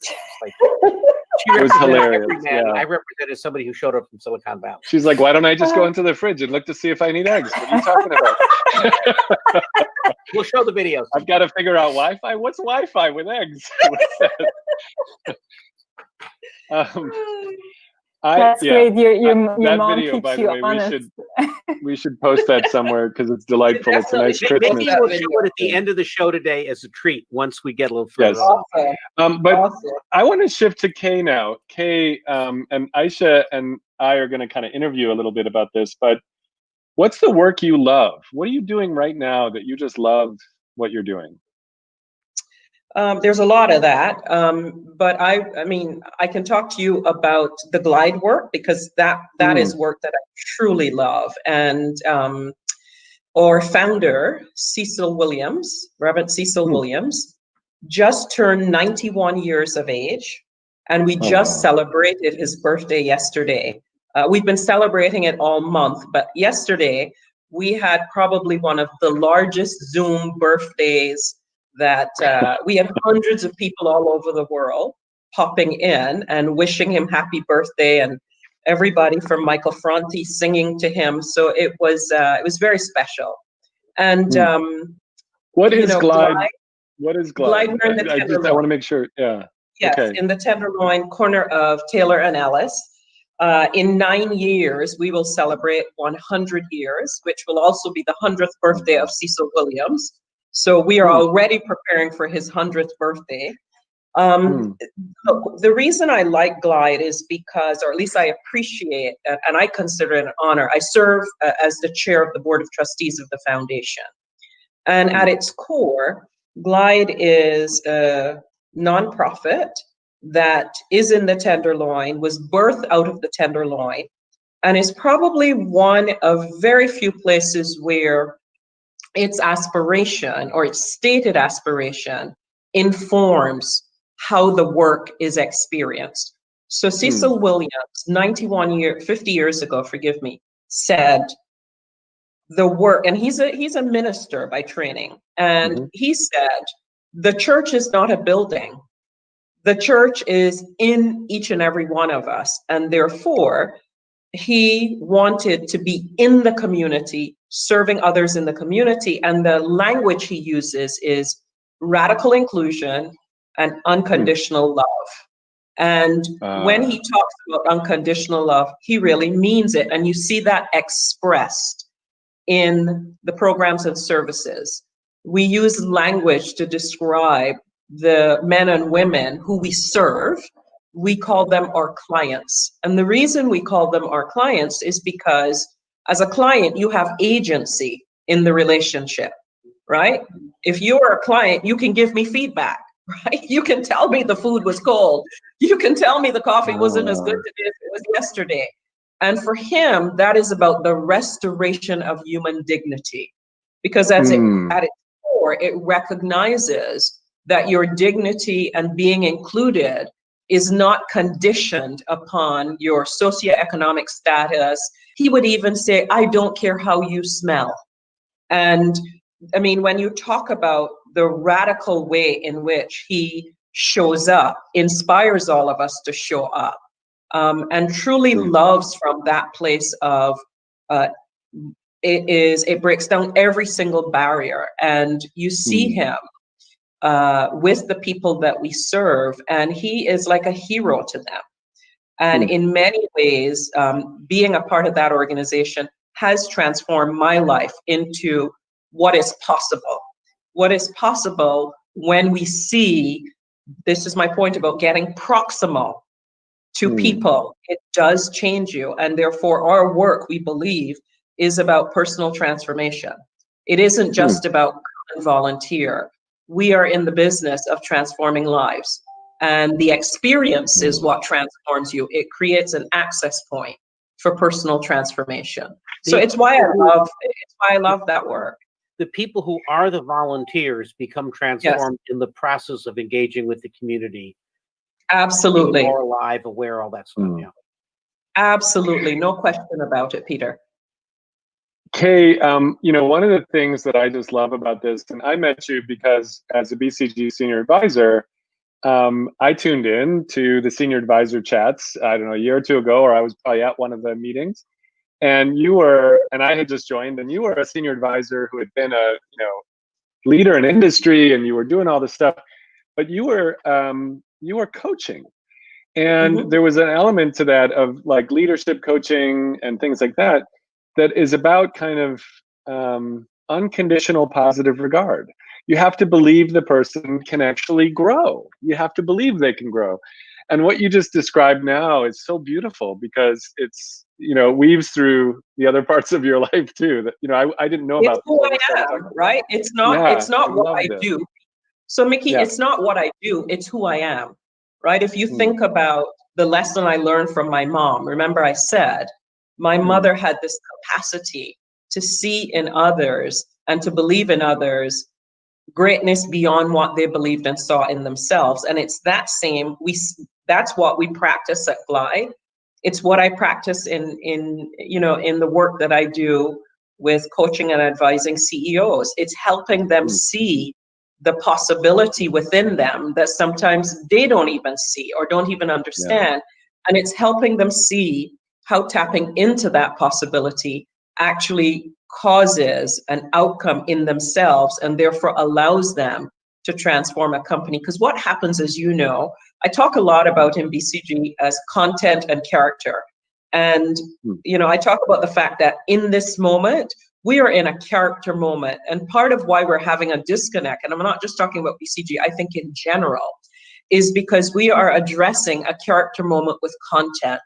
It was hilarious. Yeah. I represented somebody who showed up from Silicon Valley. She's like, why don't I just go into the fridge and look to see if I need eggs? What are you talking about? We'll show the videos. I've got to figure out Wi-Fi. What's Wi-Fi with eggs? That's great. Your mom video, keeps by the you way, honest. we should post that somewhere because it's delightful. It's a nice Christmas. Maybe we'll show it at the end of the show today as a treat once we get a little further. Yes. But I want to shift to Kaye now. Kaye and Ayse and I are going to kind of interview a little bit about this, but what's the work you love? What are you doing right now that you just love what you're doing? There's a lot of that, but I mean, I can talk to you about the glide work because that is work that I truly love. And our founder, Cecil Williams, Reverend Cecil Williams, just turned 91 years of age, and we just celebrated his birthday yesterday. We've been celebrating it all month, but yesterday we had probably one of the largest Zoom birthdays that we had hundreds of people all over the world popping in and wishing him happy birthday, and everybody from Michael Franti singing to him. So it was very special. And what is glide? What is glide? Glide, we're in the Tenderloin. I want to make sure. Yeah. Yes, okay. In the Tenderloin, corner of Taylor and Ellis. In 9 years, we will celebrate 100 years, which will also be the 100th birthday of Cecil Williams. So we are already preparing for his 100th birthday. The reason I like Glide is because, or at least I appreciate, and I consider it an honor, I serve as the chair of the board of trustees of the foundation. And at its core, Glide is a nonprofit that is in the Tenderloin, was birthed out of the Tenderloin, and is probably one of very few places where its aspiration or its stated aspiration informs how the work is experienced. So Cecil Williams, 50 years ago, forgive me, said the work, and he's a minister by training, and he said, the church is not a building. The church is in each and every one of us, and therefore he wanted to be in the community, serving others in the community, and the language he uses is radical inclusion and unconditional love. And when he talks about unconditional love, he really means it, and you see that expressed in the programs and services. We use language to describe the men and women who we serve. We call them our clients. And the reason we call them our clients is because as a client, you have agency in the relationship, right? If you're a client, you can give me feedback, right? You can tell me the food was cold. You can tell me the coffee wasn't as good today as it was yesterday. And for him, that is about the restoration of human dignity. Because at its core, it recognizes that your dignity and being included is not conditioned upon your socioeconomic status. He would even say, I don't care how you smell. And I mean, when you talk about the radical way in which he shows up, inspires all of us to show up, and truly loves from that place of, it breaks down every single barrier. And you see him with the people that we serve, and he is like a hero to them. And in many ways, being a part of that organization has transformed my life into what is possible. What is possible when we see, this is my point about getting proximal to people. It does change you. And therefore, our work, we believe, is about personal transformation. It isn't just about come and volunteer. We are in the business of transforming lives. And the experience is what transforms you. It creates an access point for personal transformation. So it's why I love that work. The people who are the volunteers become transformed in the process of engaging with the community. Absolutely. More alive, aware, all that stuff. Yeah. Absolutely. No question about it, Peter. Kaye, one of the things that I just love about this, and I met you because as a BCG senior advisor, I tuned in to the senior advisor chats, I don't know, a year or two ago, or I was probably at one of the meetings, and I had just joined, and you were a senior advisor who had been a, leader in industry, and you were doing all this stuff, but you were coaching. And there was an element to that of like leadership coaching and things like that, that is about kind of unconditional positive regard. You have to believe the person can actually grow. You have to believe they can grow. And what you just described now is so beautiful because it's, weaves through the other parts of your life too. That, I didn't know about. It's who I am, right? It's not what I do. So Mickey, it's not what I do, it's who I am, right? If you think about the lesson I learned from my mom, remember I said, my mother had this capacity to see in others and to believe in others greatness beyond what they believed and saw in themselves. And it's that same, that's what we practice at Glide. It's what I practice in the work that I do with coaching and advising CEOs. It's helping them see the possibility within them that sometimes they don't even see or don't even understand. And it's helping them see how tapping into that possibility actually causes an outcome in themselves and therefore allows them to transform a company. Because what happens is, I talk a lot about in BCG as content and character. And, I talk about the fact that in this moment, we are in a character moment. And part of why we're having a disconnect, and I'm not just talking about BCG, I think in general, is because we are addressing a character moment with content.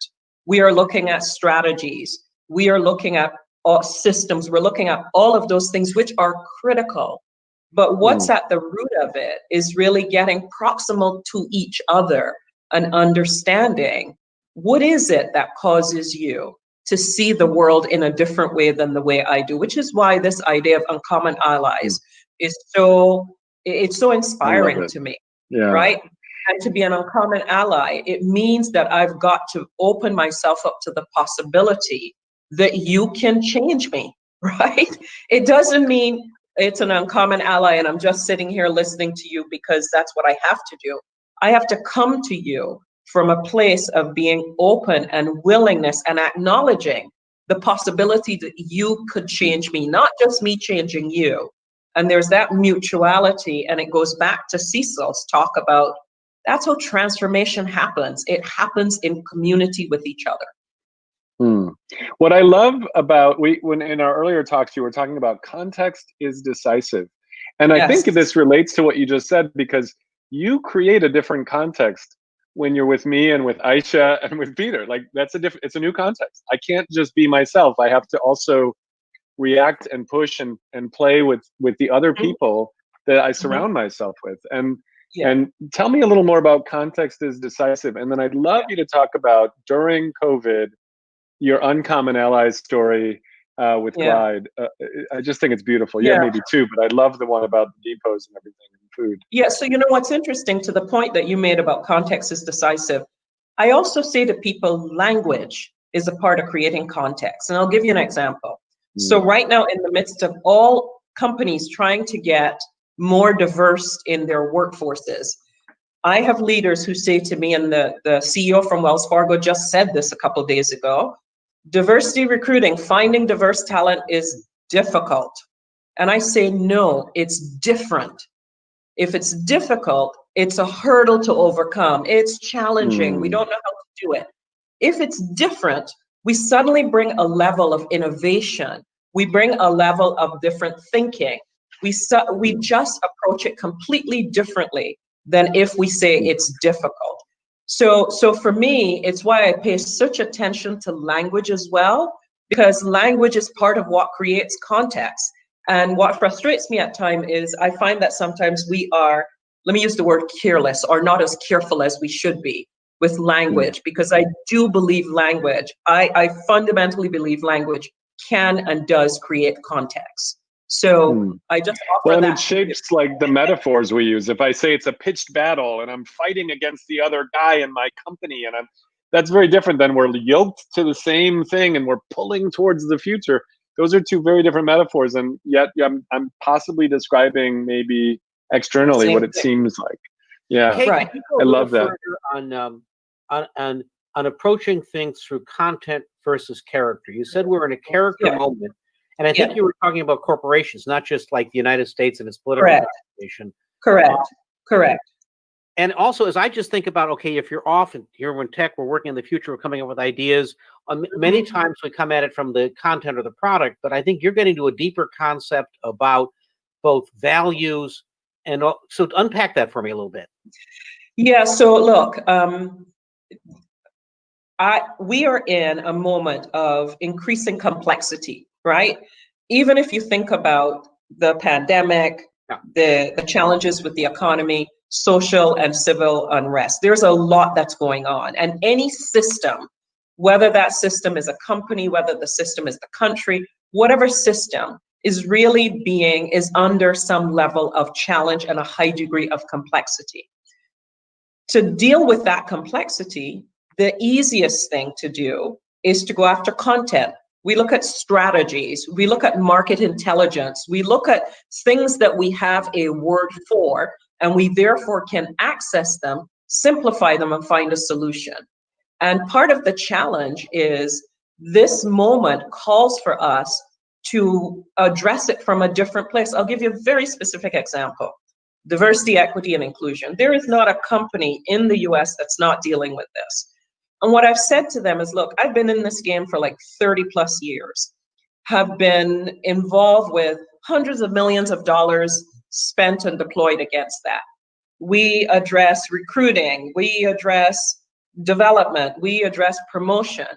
We are looking at strategies. We are looking at systems. We're looking at all of those things which are critical. But what's at the root of it is really getting proximal to each other and understanding what is it that causes you to see the world in a different way than the way I do, which is why this idea of uncommon allies is so inspiring to me, right? And to be an uncommon ally, it means that I've got to open myself up to the possibility that you can change me, right? It doesn't mean it's an uncommon ally and I'm just sitting here listening to you because that's what I have to do. I have to come to you from a place of being open and willingness and acknowledging the possibility that you could change me, not just me changing you. And there's that mutuality, and it goes back to Cecil's talk about that's how transformation happens. It happens in community with each other. What I love about, when in our earlier talks, you were talking about context is decisive. And I think this relates to what you just said, because you create a different context when you're with me and with Ayse and with Peter. Like it's a new context. I can't just be myself. I have to also react and push and play with the other people that I surround myself with. And tell me a little more about context is decisive. And then I'd love you to talk about, during COVID, your uncommon allies story with Glide. I just think it's beautiful. You have maybe two, but I love the one about the depots and everything and food. Yeah, so what's interesting, to the point that you made about context is decisive, I also say to people, language is a part of creating context. And I'll give you an example. So right now, in the midst of all companies trying to get more diverse in their workforces, I have leaders who say to me, and the CEO from Wells Fargo just said this a couple of days ago, diversity recruiting, finding diverse talent is difficult. And I say, no, it's different. If it's difficult, it's a hurdle to overcome. It's challenging. We don't know how to do it. If it's different, we suddenly bring a level of innovation. We bring a level of different thinking. We just approach it completely differently than if we say it's difficult. So for me, it's why I pay such attention to language as well, because language is part of what creates context. And what frustrates me at times is I find that sometimes we are, let me use the word careless, or not as careful as we should be with language, because I do believe language, I fundamentally believe language can and does create context. So I just offer well, and that. it shapes like the metaphors we use. If I say it's a pitched battle and I'm fighting against the other guy in my company, and that's very different than we're yoked to the same thing and we're pulling towards the future. Those are two very different metaphors, and yet I'm possibly describing maybe externally what it seems like. Yeah, Kaye, Right. can you go a I little love that. further on approaching things through content versus character? You said we're in a character Yeah. moment, and I think Yeah. you were talking about corporations, not just like the United States and its political Correct. situation. Correct. And also, as I just think about, okay, if you're off and here in tech, we're working in the future, we're coming up with ideas. Many times we come at it from the content or the product, but I think you're getting to a deeper concept about both values and so unpack that for me a little bit. Yeah, so look, we are in a moment of increasing complexity, right? Even if you think about the pandemic, the challenges with the economy, social and civil unrest, there's a lot that's going on. And any system, whether that system is a company, whether the system is the country, whatever system is under some level of challenge and a high degree of complexity. To deal with that complexity, the easiest thing to do is to go after content. We look at strategies, we look at market intelligence, we look at things that we have a word for, and we therefore can access them, simplify them, and find a solution. And part of the challenge is this moment calls for us to address it from a different place. I'll give you a very specific example. Diversity, equity, and inclusion. There is not a company in the US that's not dealing with this. And what I've said to them is, look, I've been in this game for like 30 plus years, have been involved with hundreds of millions of dollars spent and deployed against that. We address recruiting, we address development, we address promotion.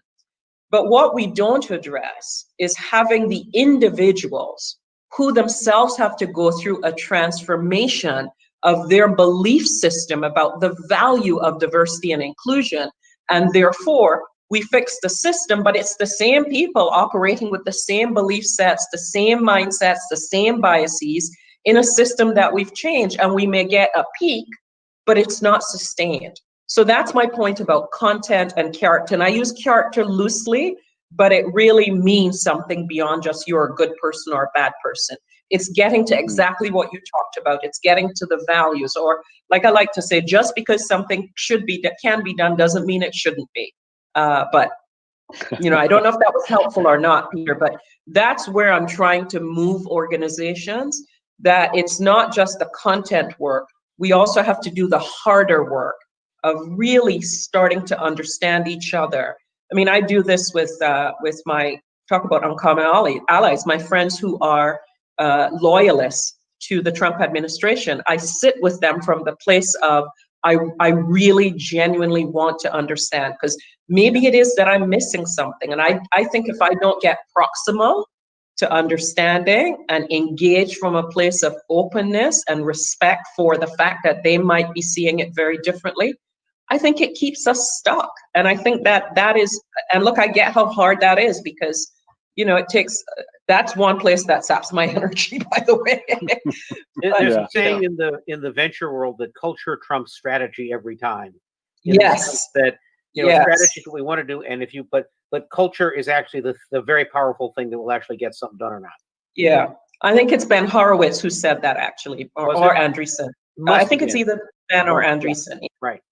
But what we don't address is having the individuals who themselves have to go through a transformation of their belief system about the value of diversity and inclusion. And therefore, we fix the system, but it's the same people operating with the same belief sets, the same mindsets, the same biases in a system that we've changed. And we may get a peak, but it's not sustained. So that's my point about content and character. And I use character loosely, but it really means something beyond just you're a good person or a bad person. It's getting to exactly what you talked about. It's getting to the values, or like I like to say, just because something can be done doesn't mean it shouldn't be. But I don't know if that was helpful or not, Peter, but that's where I'm trying to move organizations, that it's not just the content work. We also have to do the harder work of really starting to understand each other. I mean, I do this with my, talk about uncommon allies, my friends who are loyalists to the Trump administration. I sit with them from the place of, I really genuinely want to understand, because maybe it is that I'm missing something. And I think if I don't get proximal to understanding and engage from a place of openness and respect for the fact that they might be seeing it very differently, I think it keeps us stuck. And I think that is, and look, I get how hard that is, because, it takes, that's one place that saps my energy, by the way. There's a saying in the venture world that culture trumps strategy every time. Yes. That, strategy is what we want to do. And but culture is actually the very powerful thing that will actually get something done or not. Yeah. I think it's Ben Horowitz who said that, actually, or Andreessen. I think it's either Ben or Andreessen. Right.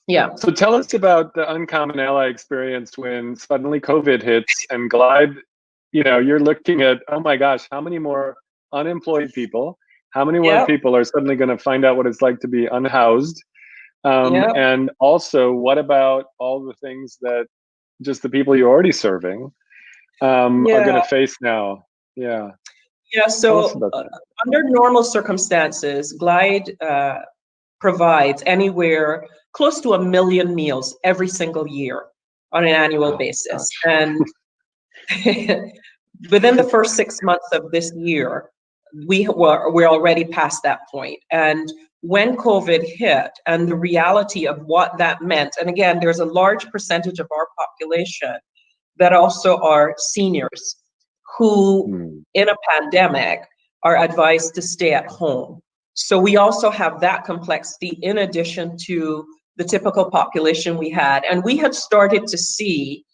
Yeah. So tell us about the uncommon ally experience when suddenly COVID hits and Glide, you're looking at, oh my gosh, how many more unemployed people, how many more people are suddenly going to find out what it's like to be unhoused? Yep. And also, what about all the things that just the people you're already serving are going to face now? Yeah. Yeah. Tell us So about that. under normal circumstances, Glide provides anywhere close to 1 million meals every single year on an annual basis. And within the first 6 months of this year, we're already past that point. And when COVID hit and the reality of what that meant, and again, there's a large percentage of our population that also are seniors who, in a pandemic, are advised to stay at home. So we also have that complexity in addition to the typical population we had. And we had started to see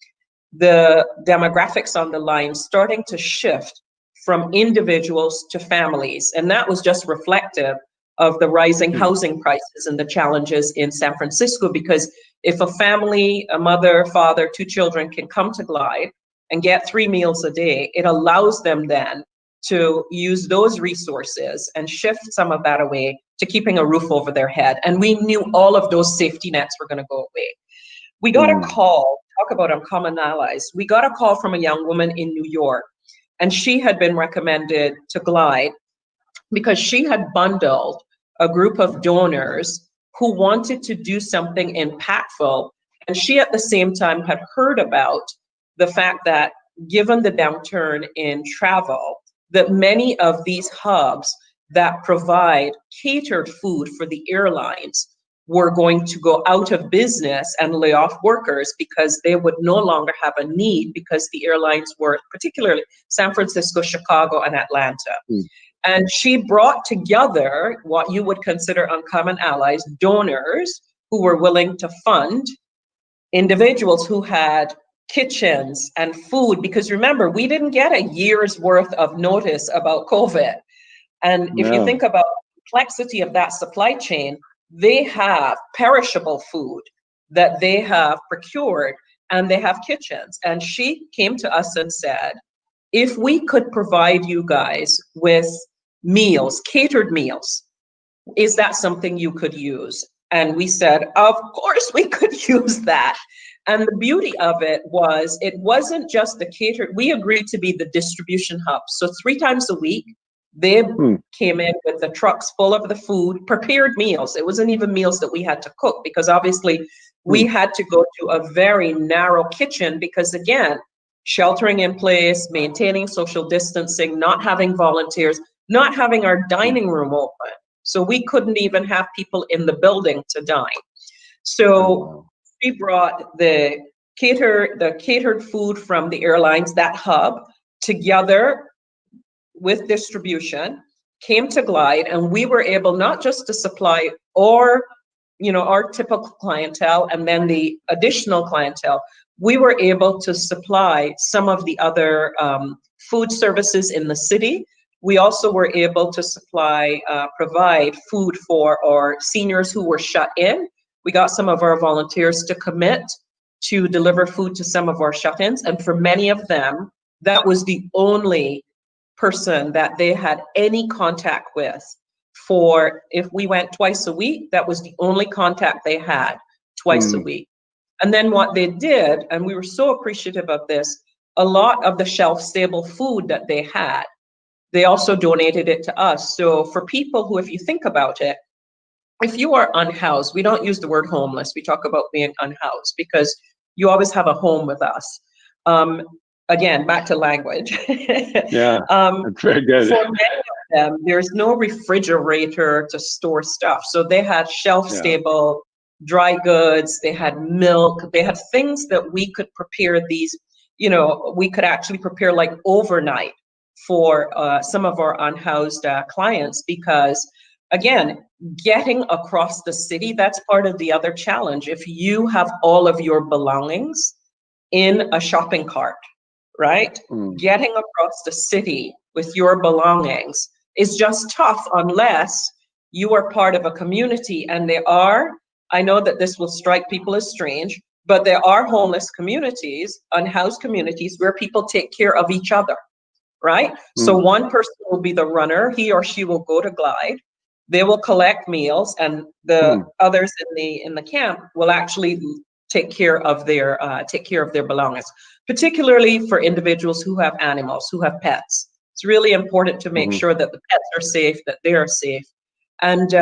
the demographics on the line starting to shift from individuals to families. And that was just reflective of the rising housing prices and the challenges in San Francisco, because if a family, a mother, father, 2 children can come to Glide and get 3 meals a day, it allows them then to use those resources and shift some of that away to keeping a roof over their head. And we knew all of those safety nets were going to go away. We got a call, talk about uncommon allies. We got a call from a young woman in New York, and she had been recommended to Glide because she had bundled a group of donors who wanted to do something impactful. And she at the same time had heard about the fact that given the downturn in travel, that many of these hubs that provide catered food for the airlines were going to go out of business and lay off workers because they would no longer have a need, because the airlines were particularly San Francisco, Chicago, and Atlanta. And she brought together what you would consider uncommon allies, donors who were willing to fund individuals who had kitchens and food, because remember, we didn't get a year's worth of notice about COVID. And if you think about the complexity of that supply chain, they have perishable food that they have procured, and they have kitchens. And she came to us and said, if we could provide you guys with meals, catered meals, is that something you could use? And we said, of course we could use that. And the beauty of it wasn't just the catered, we agreed to be the distribution hub. So 3 times a week, they came in with the trucks full of the food, prepared meals. It wasn't even meals that we had to cook, because obviously we had to go to a very narrow kitchen because, again, sheltering in place, maintaining social distancing, not having volunteers, not having our dining room open. So we couldn't even have people in the building to dine. So we brought the catered food from the airlines, that hub, together with distribution, came to Glide, and we were able not just to supply our typical clientele and then the additional clientele, we were able to supply some of the other food services in the city. We also were able to provide food for our seniors who were shut in. We got some of our volunteers to commit to deliver food to some of our shut-ins. And for many of them, that was the only person that they had any contact with. For if we went twice a week, that was the only contact they had twice a week. And then what they did, and we were so appreciative of this, a lot of the shelf-stable food that they had, they also donated it to us. So for people who, if you think about it, if you are unhoused, we don't use the word homeless, we talk about being unhoused, because you always have a home with us. Again, back to language. Yeah, that's very good. For many of them, there's no refrigerator to store stuff. So they had shelf-stable dry goods, they had milk, they had things that we could prepare these, we could actually prepare like overnight for some of our unhoused clients, because again, getting across the city, that's part of the other challenge. If you have all of your belongings in a shopping cart, right? Getting across the city with your belongings is just tough unless you are part of a community. And I know that this will strike people as strange, but there are homeless communities, unhoused communities, where people take care of each other, right? So one person will be the runner, he or she will go to Glide. They will collect meals, and the others in the camp will actually take care of their belongings, particularly for individuals who have animals, who have pets. It's really important to make sure that the pets are safe, that they are safe. And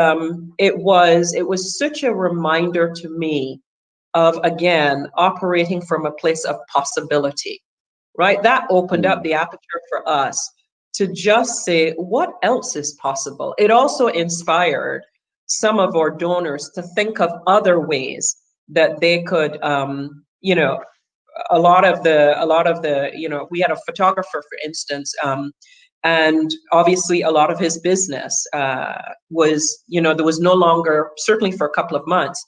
it was such a reminder to me of, again, operating from a place of possibility, right? That opened up the aperture for us to just say, what else is possible? It also inspired some of our donors to think of other ways that they could, you know, a lot of the, you know, we had a photographer, for instance, and obviously a lot of his business was, you know, there was no longer, certainly for a couple of months.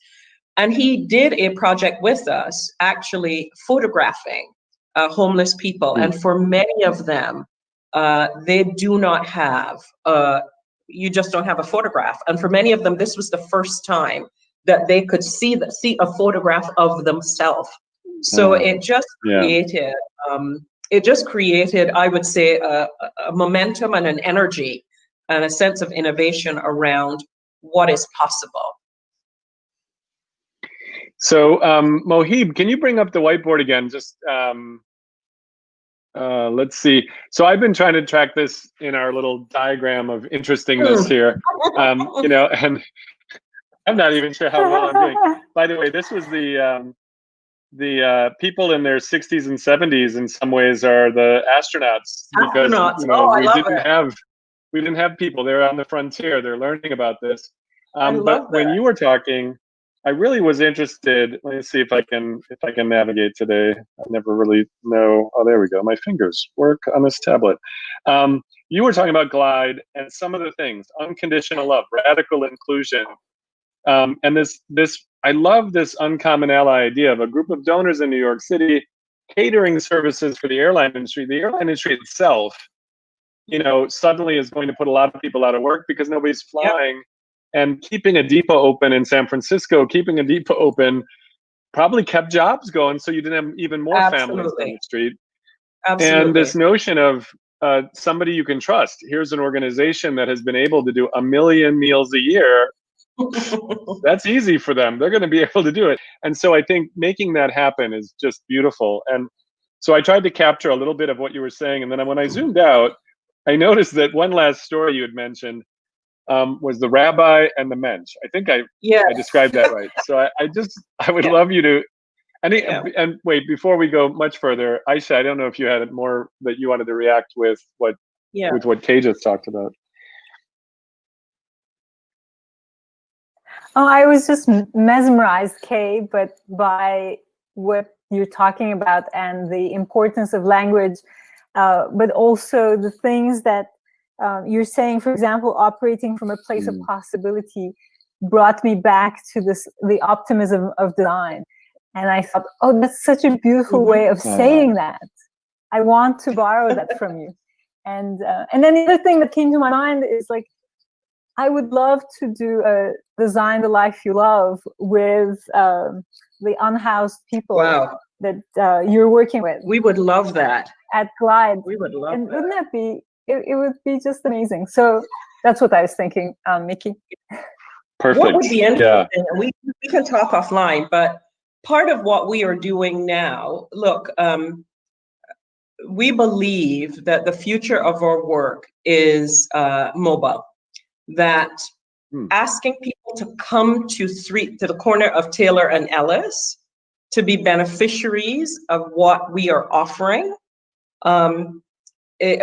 And he did a project with us, actually photographing homeless people. And for many of them, they do not have, you just don't have a photograph. And for many of them, this was the first time that they could see a photograph of themselves. So it just created, I would say, a momentum and an energy and a sense of innovation around what is possible. So Mohib, can you bring up the whiteboard again? Just let's see. So I've been trying to track this in our little diagram of interestingness here, you know, and I'm not even sure how well I'm doing. By the way, this was the people in their 60s and 70s. In some ways, are the astronauts, because you know, we didn't have people. They're on the frontier. They're learning about this. But when you were talking, I really was interested. Let me see if I can navigate today. I never really know. Oh, there we go. My fingers work on this tablet. You were talking about Glide and some of the things: unconditional love, radical inclusion, and this. I love this uncommon ally idea of a group of donors in New York City catering services for the airline industry. The airline industry itself, you know, suddenly is going to put a lot of people out of work because nobody's flying. Yep. And keeping a depot open in San Francisco, keeping a depot open probably kept jobs going, so you didn't have even more families on the street. Absolutely. And this notion of somebody you can trust. Here's an organization that has been able to do 1 million meals a year. That's easy for them. They're going to be able to do it. And so I think making that happen is just beautiful. And so I tried to capture a little bit of what you were saying. And then when I zoomed out, I noticed that one last story you had mentioned was the rabbi and the mensch. I think I described that right. So I would love you to, and wait, before we go much further, Ayse, I don't know if you had more that you wanted to react with what Kaye just talked about. Oh, I was just mesmerized, Kaye, but by what you're talking about and the importance of language, but also the things that you're saying. For example, operating from a place of possibility brought me back to the optimism of design. And I thought, oh, that's such a beautiful way of saying that. I want to borrow that from you. And then the other thing that came to my mind is, like, I would love to do a Design the Life You Love with the unhoused people that you're working with. We would love that. At Glide. We would love that. Wouldn't that be, it would be just amazing. So that's what I was thinking, Mickey. Perfect. What would be interesting, and we can talk offline, but part of what we are doing now, look, we believe that the future of our work is mobile. That asking people to come to the corner of Taylor and Ellis to be beneficiaries of what we are offering.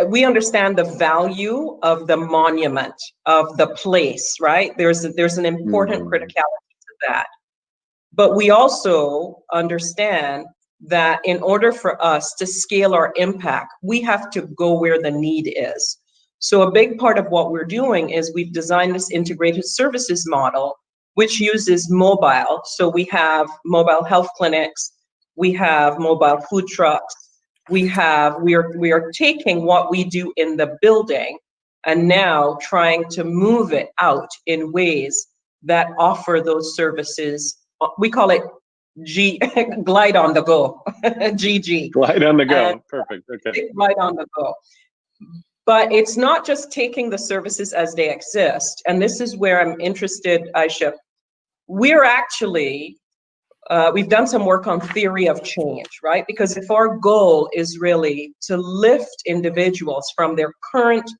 We understand the value of the monument, of the place, right? There's an important criticality to that. But we also understand that in order for us to scale our impact, we have to go where the need is. So a big part of what we're doing is we've designed this integrated services model, which uses mobile. So we have mobile health clinics, we have mobile food trucks, we are taking what we do in the building and now trying to move it out in ways that offer those services. We call it Glide on the Go, GG. Glide on the Go, perfect, okay. Glide on the Go. But it's not just taking the services as they exist. And this is where I'm interested, Ayse. We're actually, we've done some work on theory of change, right? Because if our goal is really to lift individuals from their current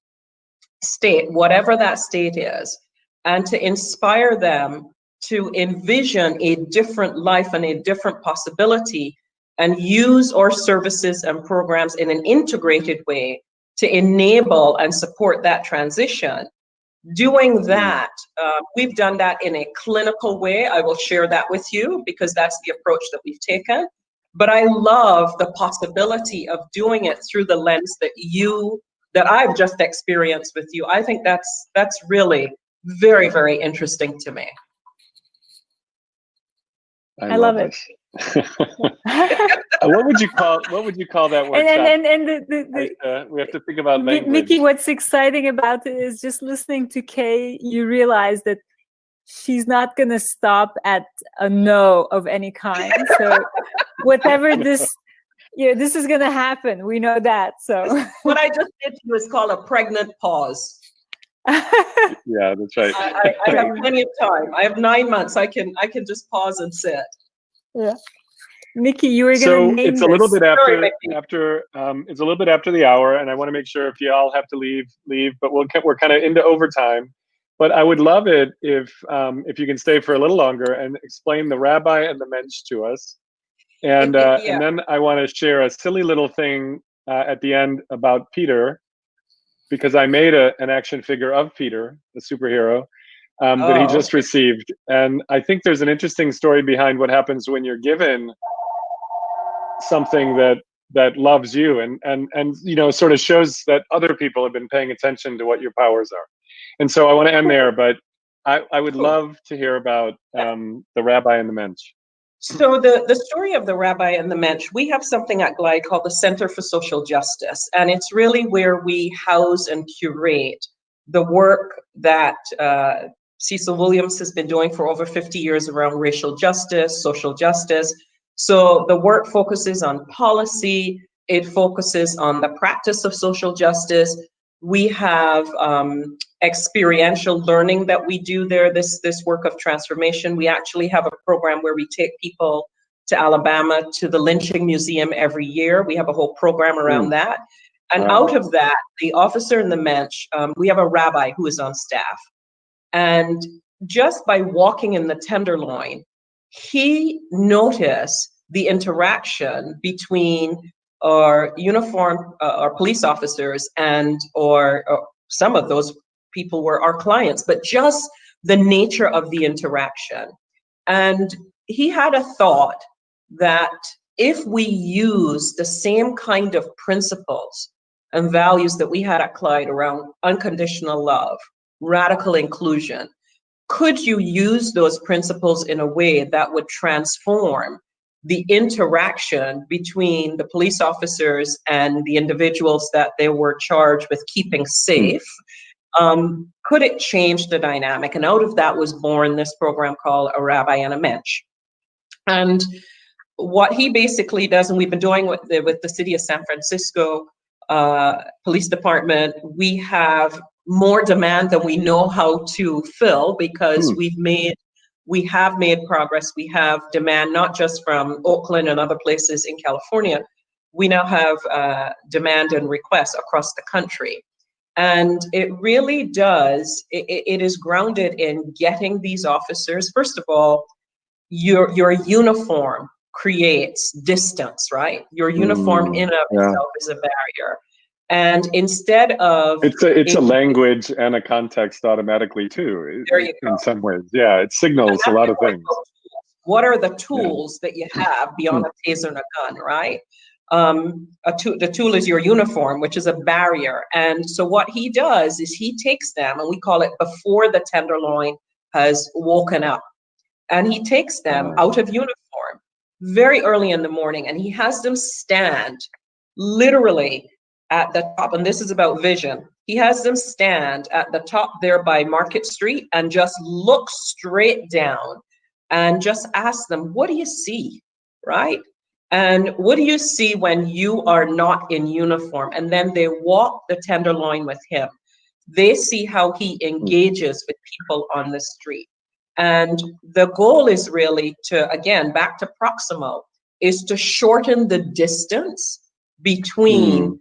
state, whatever that state is, and to inspire them to envision a different life and a different possibility, and use our services and programs in an integrated way to enable and support that transition. Doing that, we've done that in a clinical way. I will share that with you because that's the approach that we've taken. But I love the possibility of doing it through the lens that I've just experienced with you. I think that's really very, very interesting to me. I love it. What would you call that workshop? And we have to think about language. Mickey, what's exciting about it is just listening to Kaye, you realize that she's not going to stop at a no of any kind. So whatever this is going to happen. We know that. So what I just did to you is called a pregnant pause. Yeah, that's right. I have plenty of time. I have 9 months. I can just pause and sit. Yeah. Mickey, you were going to name it's a little this. bit after it's a little bit after the hour, and I want to make sure if you all have to leave, but we're kind of into overtime. But I would love it if you can stay for a little longer and explain the rabbi and the mensch to us. And and then I want to share a silly little thing at the end about Peter, because I made an action figure of Peter, the superhero, that he just received. And I think there's an interesting story behind what happens when you're given something that loves you and sort of shows that other people have been paying attention to what your powers are. And so I want to end there, but I would love to hear about the rabbi and the mensch. So the story of the rabbi and the mensch, we have something at Glide called the Center for Social Justice, and it's really where we house and curate the work that Cecil Williams has been doing for over 50 years around racial justice, social justice. So the work focuses on policy, it focuses on the practice of social justice. We have experiential learning that we do there, this work of transformation. We actually have a program where we take people to Alabama to the lynching museum every year. We have a whole program around that. And out of that, the officer and the mensch, we have a rabbi who is on staff. And just by walking in the Tenderloin, he noticed the interaction between our uniformed our police officers or some of those people were our clients, but just the nature of the interaction. And he had a thought that if we use the same kind of principles and values that we had at Clyde around unconditional love, radical inclusion, could you use those principles in a way that would transform the interaction between the police officers and the individuals that they were charged with keeping safe? Could it change the dynamic? And out of that was born this program called A Rabbi and a Mensch. And what he basically does, and we've been doing with the city of San Francisco police department, we have more demand than we know how to fill, because we have made progress. We have demand not just from Oakland and other places in California. We now have demand and requests across the country. And it really does, it is grounded in getting these officers. First of all, your uniform creates distance, right? Your uniform in and of itself is a barrier. And instead of it's a language and a context automatically too. There you go. In some ways, yeah, it signals a lot of things. What are the tools that you have beyond a taser and a gun, right? The tool is your uniform, which is a barrier. And so what he does is he takes them, and we call it before the Tenderloin has woken up, and he takes them out of uniform very early in the morning, and he has them stand literally at the top, and this is about vision. He has them stand at the top there by Market Street and just look straight down and just ask them, what do you see, right? And what do you see when you are not in uniform? And then they walk the tenderloin with him. They see how he engages with people on the street. And the goal is really to, again, back to proximal, is to shorten the distance between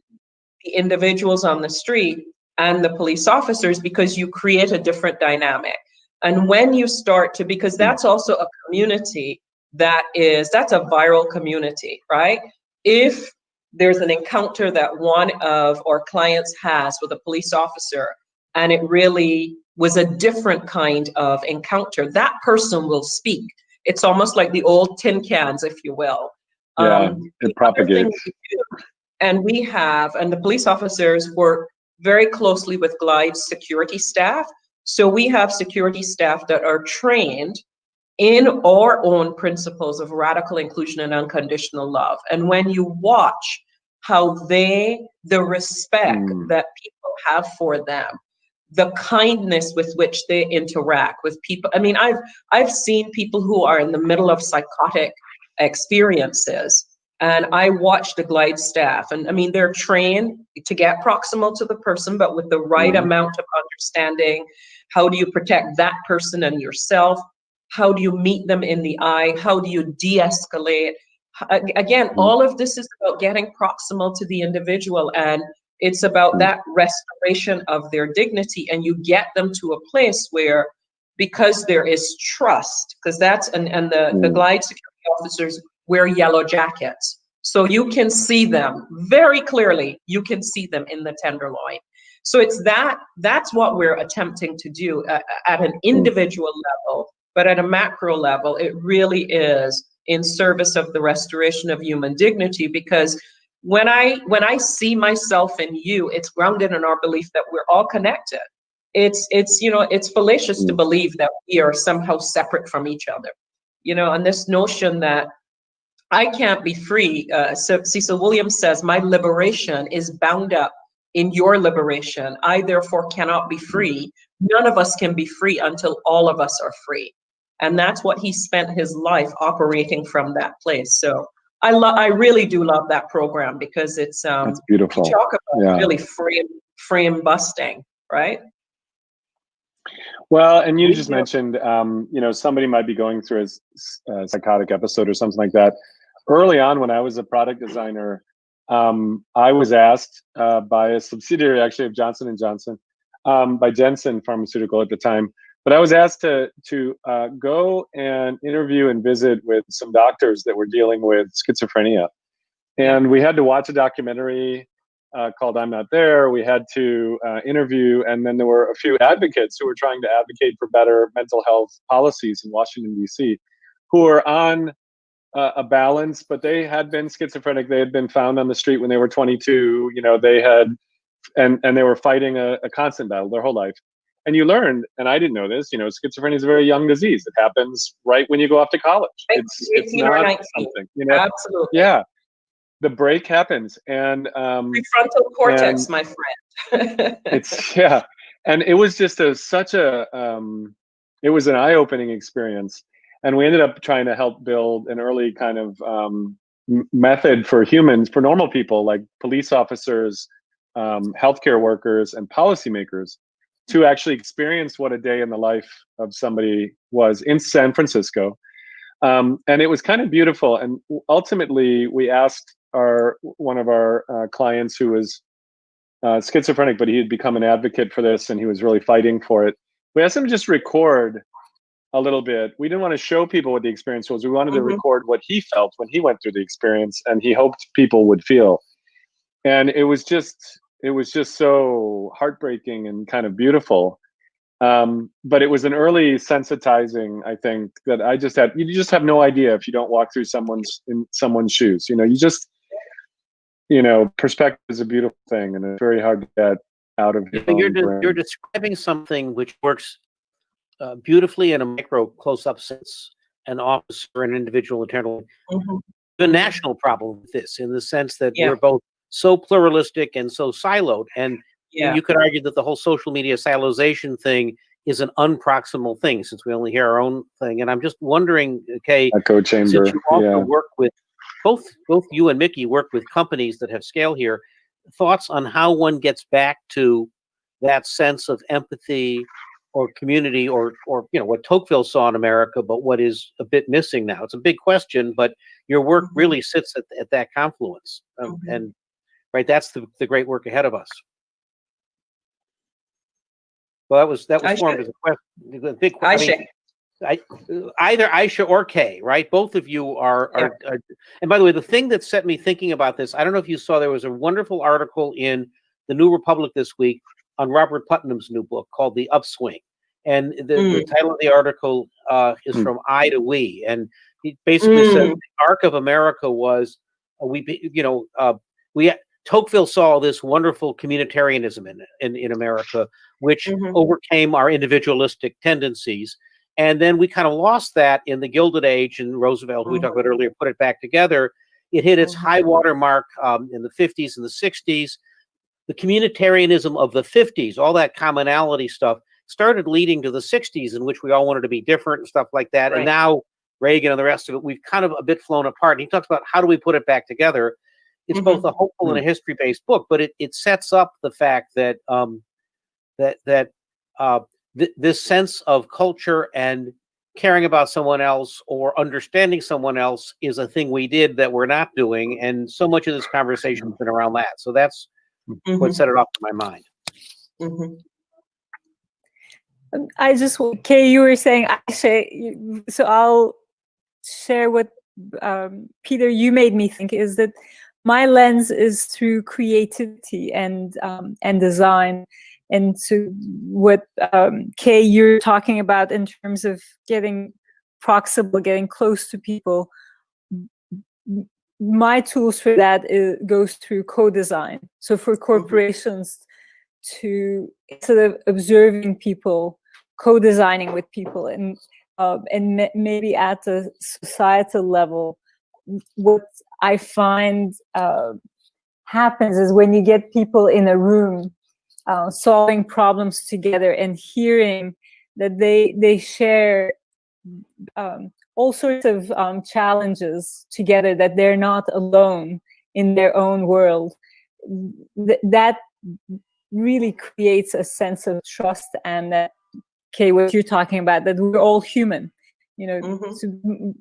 the individuals on the street and the police officers, because you create a different dynamic. And when you start to, because that's also a community that's a viral community, right? If there's an encounter that one of our clients has with a police officer, and it really was a different kind of encounter, that person will speak. It's almost like the old tin cans, if you will. It propagates. And the police officers work very closely with Glide's security staff. So we have security staff that are trained in our own principles of radical inclusion and unconditional love. And when you watch how the respect that people have for them, the kindness with which they interact with people. I mean, I've seen people who are in the middle of psychotic experiences, and I watch the Glide staff, and I mean, they're trained to get proximal to the person, but with the right amount of understanding. How do you protect that person and yourself? How do you meet them in the eye? How do you de-escalate? Again, all of this is about getting proximal to the individual, and it's about that restoration of their dignity. And you get them to a place where, because there is trust, because that's, and the Glide security officers wear yellow jackets. So you can see them very clearly. You can see them in the tenderloin. So it's that's what we're attempting to do at an individual level, but at a macro level, it really is in service of the restoration of human dignity. Because when I see myself in you, it's grounded in our belief that we're all connected. It's fallacious to believe that we are somehow separate from each other, and this notion that I can't be free. So Cecil Williams says, my liberation is bound up in your liberation. I therefore cannot be free. None of us can be free until all of us are free. And that's what he spent his life operating from that place. So I really do love that program, because it's That's beautiful. Talk about really frame busting, right? Well, and you just mentioned, somebody might be going through a psychotic episode or something like that. Early on, when I was a product designer, I was asked by a subsidiary, actually, of Johnson & Johnson, by Jensen Pharmaceutical at the time, but I was asked to go and interview and visit with some doctors that were dealing with schizophrenia. And we had to watch a documentary called I'm Not There. We had to interview, and then there were a few advocates who were trying to advocate for better mental health policies in Washington, D.C., who were on a balance, but they had been schizophrenic. They had been found on the street when they were 22. They had, and they were fighting a constant battle their whole life. And you learned, and I didn't know this, schizophrenia is a very young disease. It happens right when you go off to college. It's not something, Absolutely. Yeah. The break happens, and prefrontal cortex, my friend. And it was just it was an eye-opening experience. And we ended up trying to help build an early kind of method for humans, for normal people like police officers, healthcare workers, and policymakers, to actually experience what a day in the life of somebody was in San Francisco. And it was kind of beautiful. And ultimately, we asked one of our clients, who was schizophrenic, but he had become an advocate for this, and he was really fighting for it. We asked him to just record a little bit. We didn't want to show people what the experience was. We wanted to record what he felt when he went through the experience, and he hoped people would feel. And it was just so heartbreaking and kind of beautiful. But it was an early sensitizing, I think, that you just have no idea if you don't walk through in someone's shoes. Perspective is a beautiful thing, and it's very hard to get out of your brain. You're describing something which works beautifully in a micro close-up sense, an officer, an individual, eternal. The national problem with this, in the sense that we're both so pluralistic and so siloed, and you could argue that the whole social media silozation thing is an unproximal thing, since we only hear our own thing. And I'm just wondering, Kaye, Echo chamber. since you also work with both you and Mickey work with companies that have scale here. Thoughts on how one gets back to that sense of empathy or community, or what Tocqueville saw in America, but what is a bit missing now? It's a big question, but your work really sits at that confluence, and right, that's the great work ahead of us. Well, that was formed as a question. A big question. Either Ayse or Kaye, right? Both of you are. And by the way, the thing that set me thinking about this, I don't know if you saw, there was a wonderful article in the New Republic this week on Robert Putnam's new book called The Upswing. And the title of the article is From I to We. And he basically said the arc of America was, Tocqueville saw this wonderful communitarianism in America, which overcame our individualistic tendencies. And then we kind of lost that in the Gilded Age, and Roosevelt, who we talked about earlier, put it back together. It hit its high water mark in the 50s and the 60s. The communitarianism of the 50s, all that commonality stuff, started leading to the 60s, in which we all wanted to be different and stuff like that. Right. And now Reagan and the rest of it, we've kind of a bit flown apart. And he talks about how do we put it back together. It's both a hopeful and a history-based book, but it sets up the fact that this sense of culture and caring about someone else or understanding someone else is a thing we did that we're not doing, and so much of this conversation has been around that. So that's what set it off to my mind. Kaye, you were saying, so I'll share what Peter, you made me think, is that my lens is through creativity and design. And so what Kaye, you're talking about in terms of getting proximal, getting close to people, my tools for that goes through co-design. So for corporations to, instead of observing people, co-designing with people, and maybe at the societal level, what I find happens is when you get people in a room solving problems together and hearing that they share all sorts of challenges together, that they're not alone in their own world, that really creates a sense of trust. And that, Kaye, what you're talking about, that we're all human, so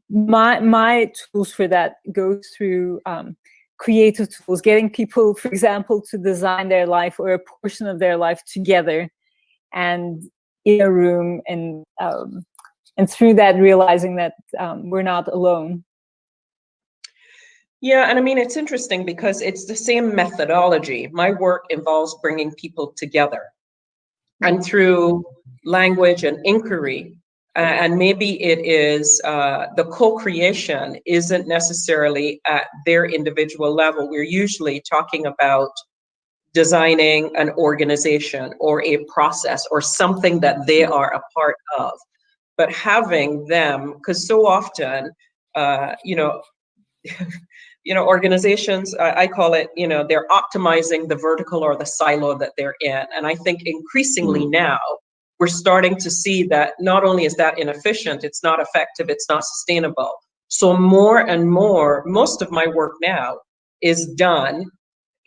my tools for that go through creative tools, getting people, for example, to design their life or a portion of their life together and in a room, and through that realizing that we're not alone. Yeah, and I mean, it's interesting because it's the same methodology. My work involves bringing people together, and through language and inquiry, and maybe it is the co-creation isn't necessarily at their individual level. We're usually talking about designing an organization or a process or something that they are a part of. But having them, because so often, organizations, I call it, they're optimizing the vertical or the silo that they're in. And I think increasingly now, we're starting to see that not only is that inefficient, it's not effective, it's not sustainable. So more and more, most of my work now is done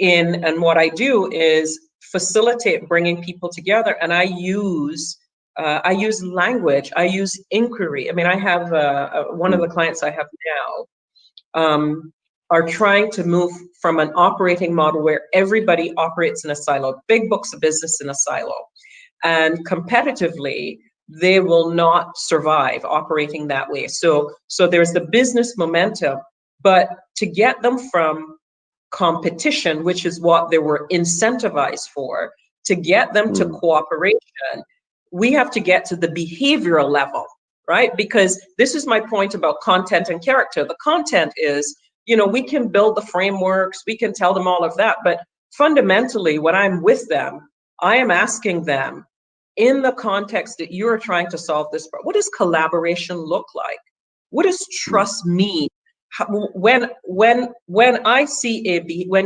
and what I do is facilitate bringing people together. And I use language, I use inquiry. I mean, I have one of the clients I have now are trying to move from an operating model where everybody operates in a silo, big books of business in a silo. And competitively, they will not survive operating that way. So there's the business momentum, but to get them from competition, which is what they were incentivized for, to get them to cooperation, we have to get to the behavioral level, right? Because this is my point about content and character. The content is, we can build the frameworks, we can tell them all of that, but fundamentally, when I'm with them, I am asking them, in the context that you're trying to solve this, what does collaboration look like? What does trust mean? When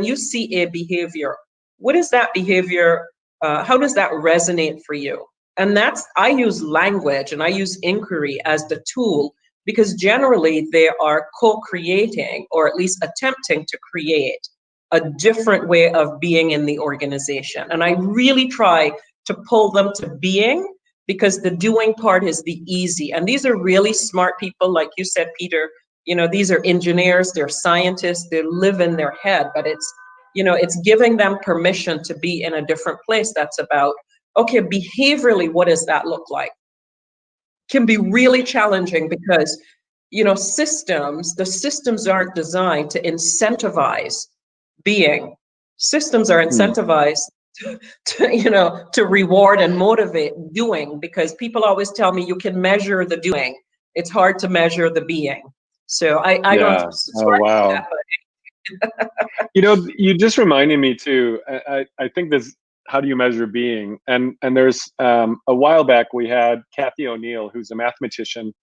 you see a behavior, what is that behavior? How does that resonate for you? And I use language and I use inquiry as the tool because generally they are co-creating, or at least attempting to create, a different way of being in the organization. And I really try to pull them to being, because the doing part is the easy. And these are really smart people, like you said, Peter. You know, these are engineers, they're scientists, they live in their head, but it's, you know, it's giving them permission to be in a different place. That's about, okay, behaviorally, what does that look like? Can be really challenging because, you know, the systems aren't designed to incentivize being. Systems are incentivized to reward and motivate doing, because people always tell me you can measure the doing. It's hard to measure the being. So I don't Oh, subscribe to wow. that, but You know, you just reminded me too. I think this, how do you measure being? And there's a while back we had Kathy O'Neill, who's a mathematician,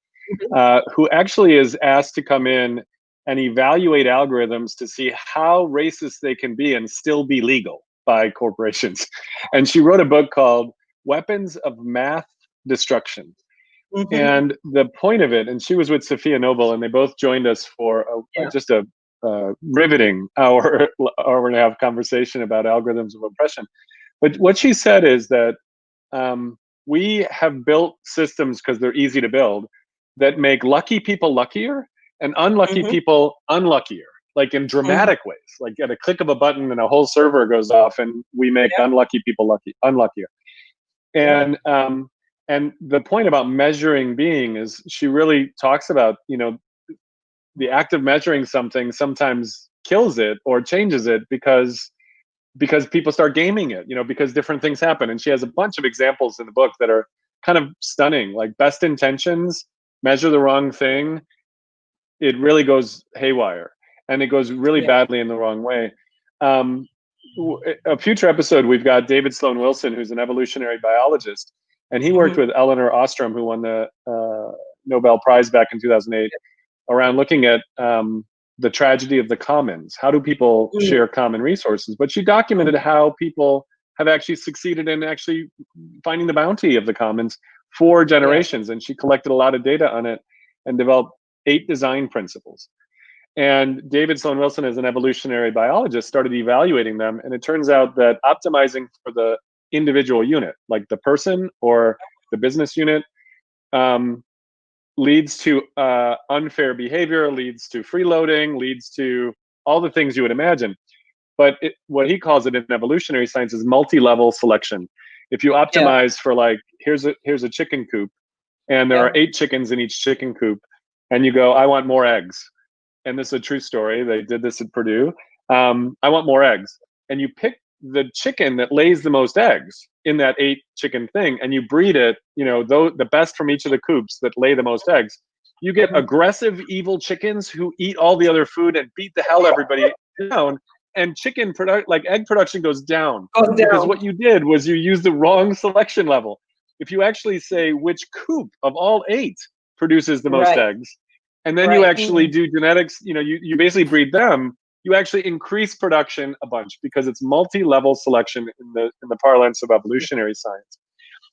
who actually is asked to come in and evaluate algorithms to see how racist they can be and still be legal by corporations. And she wrote a book called Weapons of Math Destruction. And the point of it, and she was with Sophia Noble, and they both joined us for just a riveting hour and a half conversation about algorithms of oppression. But what she said is that we have built systems, because they're easy to build, that make lucky people luckier and unlucky people unluckier, like in dramatic ways. Like at a click of a button and a whole server goes off, and we make unlucky people unluckier. And the point about measuring being is, she really talks about, you know, the act of measuring something sometimes kills it or changes it because people start gaming it, you know, because different things happen. And she has a bunch of examples in the book that are kind of stunning, like best intentions, measure the wrong thing, it really goes haywire, and it goes really badly in the wrong way. A future episode, we've got David Sloan Wilson, who's an evolutionary biologist, and he worked with Elinor Ostrom, who won the Nobel Prize back in 2008, around looking at the tragedy of the commons. How do people share common resources? But she documented how people have actually succeeded in actually finding the bounty of the commons for generations. And she collected a lot of data on it and developed 8 design principles. And David Sloan Wilson, as an evolutionary biologist, started evaluating them. And it turns out that optimizing for the individual unit, like the person or the business unit, leads to unfair behavior, leads to freeloading, leads to all the things you would imagine. But what he calls it in evolutionary science is multi-level selection. If you optimize for, like, here's a chicken coop, and there are 8 chickens in each chicken coop, and you go, I want more eggs. And this is a true story. They did this at Purdue. I want more eggs. And you pick the chicken that lays the most eggs in that 8 chicken thing, and you breed it, you know, the best from each of the coops that lay the most eggs. You get aggressive, evil chickens who eat all the other food and beat the hell everybody down. And egg production goes down. Because what you did was you used the wrong selection level. If you actually say which coop of all 8 produces the most eggs, and then you actually do genetics, you know, you basically breed them, you actually increase production a bunch, because it's multi-level selection in the parlance of evolutionary science.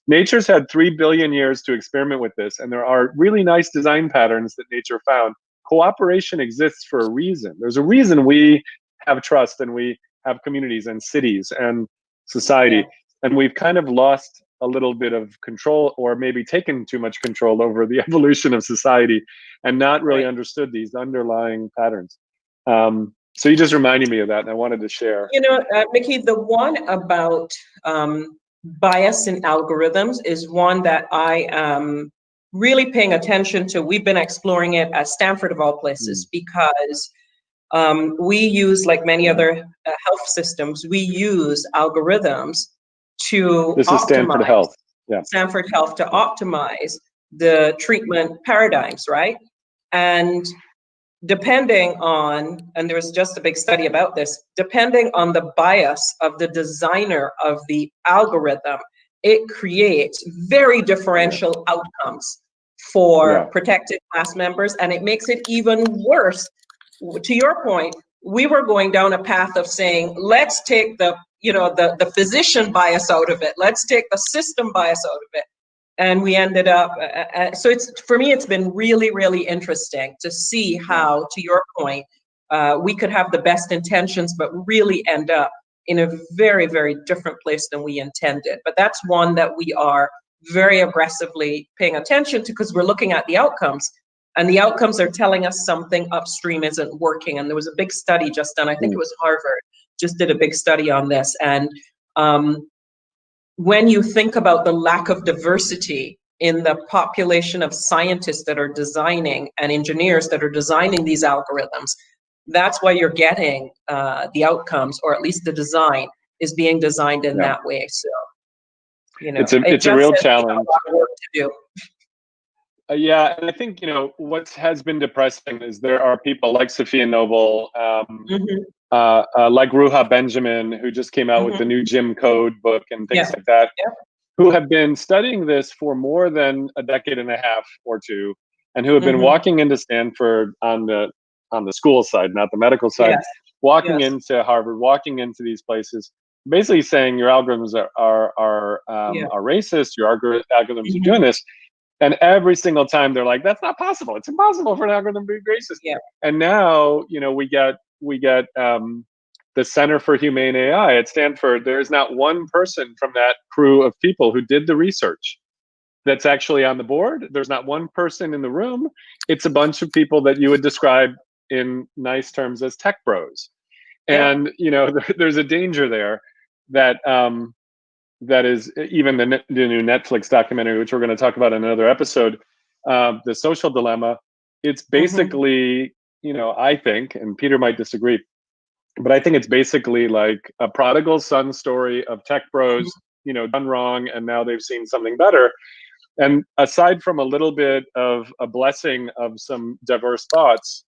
Nature's had 3 billion years to experiment with this, and there are really nice design patterns that nature found. Cooperation exists for a reason. There's a reason we have trust, and we have communities and cities and society, and we've kind of lost a little bit of control, or maybe taken too much control over the evolution of society, and not really understood these underlying patterns. So you just reminded me of that, and I wanted to share. You know, Mickey, the one about bias in algorithms is one that I am really paying attention to. We've been exploring it at Stanford, of all places, because we use, like many other health systems, we use algorithms to This is Stanford Health. Stanford Health, to optimize the treatment paradigms, right? And depending on, and there was just a big study about this, depending on the bias of the designer of the algorithm, it creates very differential outcomes for protected class members, and it makes it even worse. To your point, we were going down a path of saying, let's take the physician bias out of it, let's take the system bias out of it. And we ended up, so it's, for me, it's been really, really interesting to see how, to your point, we could have the best intentions, but really end up in a very, very different place than we intended. But that's one that we are very aggressively paying attention to, because we're looking at the outcomes, and the outcomes are telling us something upstream isn't working. And there was a big study just done, I think it was Harvard, just did a big study on this. And when you think about the lack of diversity in the population of scientists that are designing and engineers that are designing these algorithms, that's why you're getting the outcomes, or at least the design is being designed in that way. So, you know, it's a real challenge. A lot of work to do. Yeah, and I think, you know, what has been depressing is there are people like Sophia Noble, like Ruha Benjamin, who just came out with the new Gym Code book and things like that, who have been studying this for more than a decade and a half or two, and who have been walking into Stanford on the school side, not the medical side, walking into Harvard, walking into these places, basically saying your algorithms are racist, your algorithms are doing this. And every single time they're like, that's not possible. It's impossible for an algorithm to be racist. And now, you know, we get the Center for Humane AI at Stanford. There's not one person from that crew of people who did the research that's actually on the board. There's not one person in the room. It's a bunch of people that you would describe in nice terms as tech bros. And, you know, there's a danger there that that is even the new Netflix documentary, which we're going to talk about in another episode, The Social Dilemma. It's basically, you know, I think, and Peter might disagree, but I think it's basically like a prodigal son story of tech bros, you know, done wrong, and now they've seen something better. And aside from a little bit of a blessing of some diverse thoughts,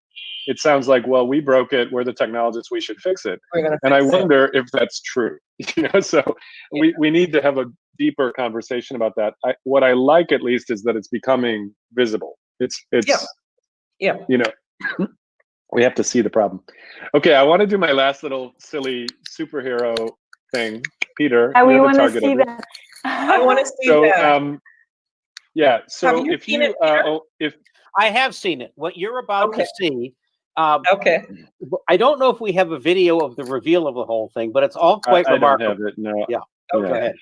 it sounds like, well, we broke it, we're the technologists, we should fix it. And I wonder if that's true. You know, so we need to have a deeper conversation about that. What I like, at least, is that it's becoming visible. It's you know, we have to see the problem. Okay, I want to do my last little silly superhero thing. Peter, we want to see that. I want to see that. Yeah, so Have you if seen you it, if I have seen it. What you're about to see. Okay. I don't know if we have a video of the reveal of the whole thing, but it's all quite remarkable. I don't have it. No. Yeah. Okay. Go ahead.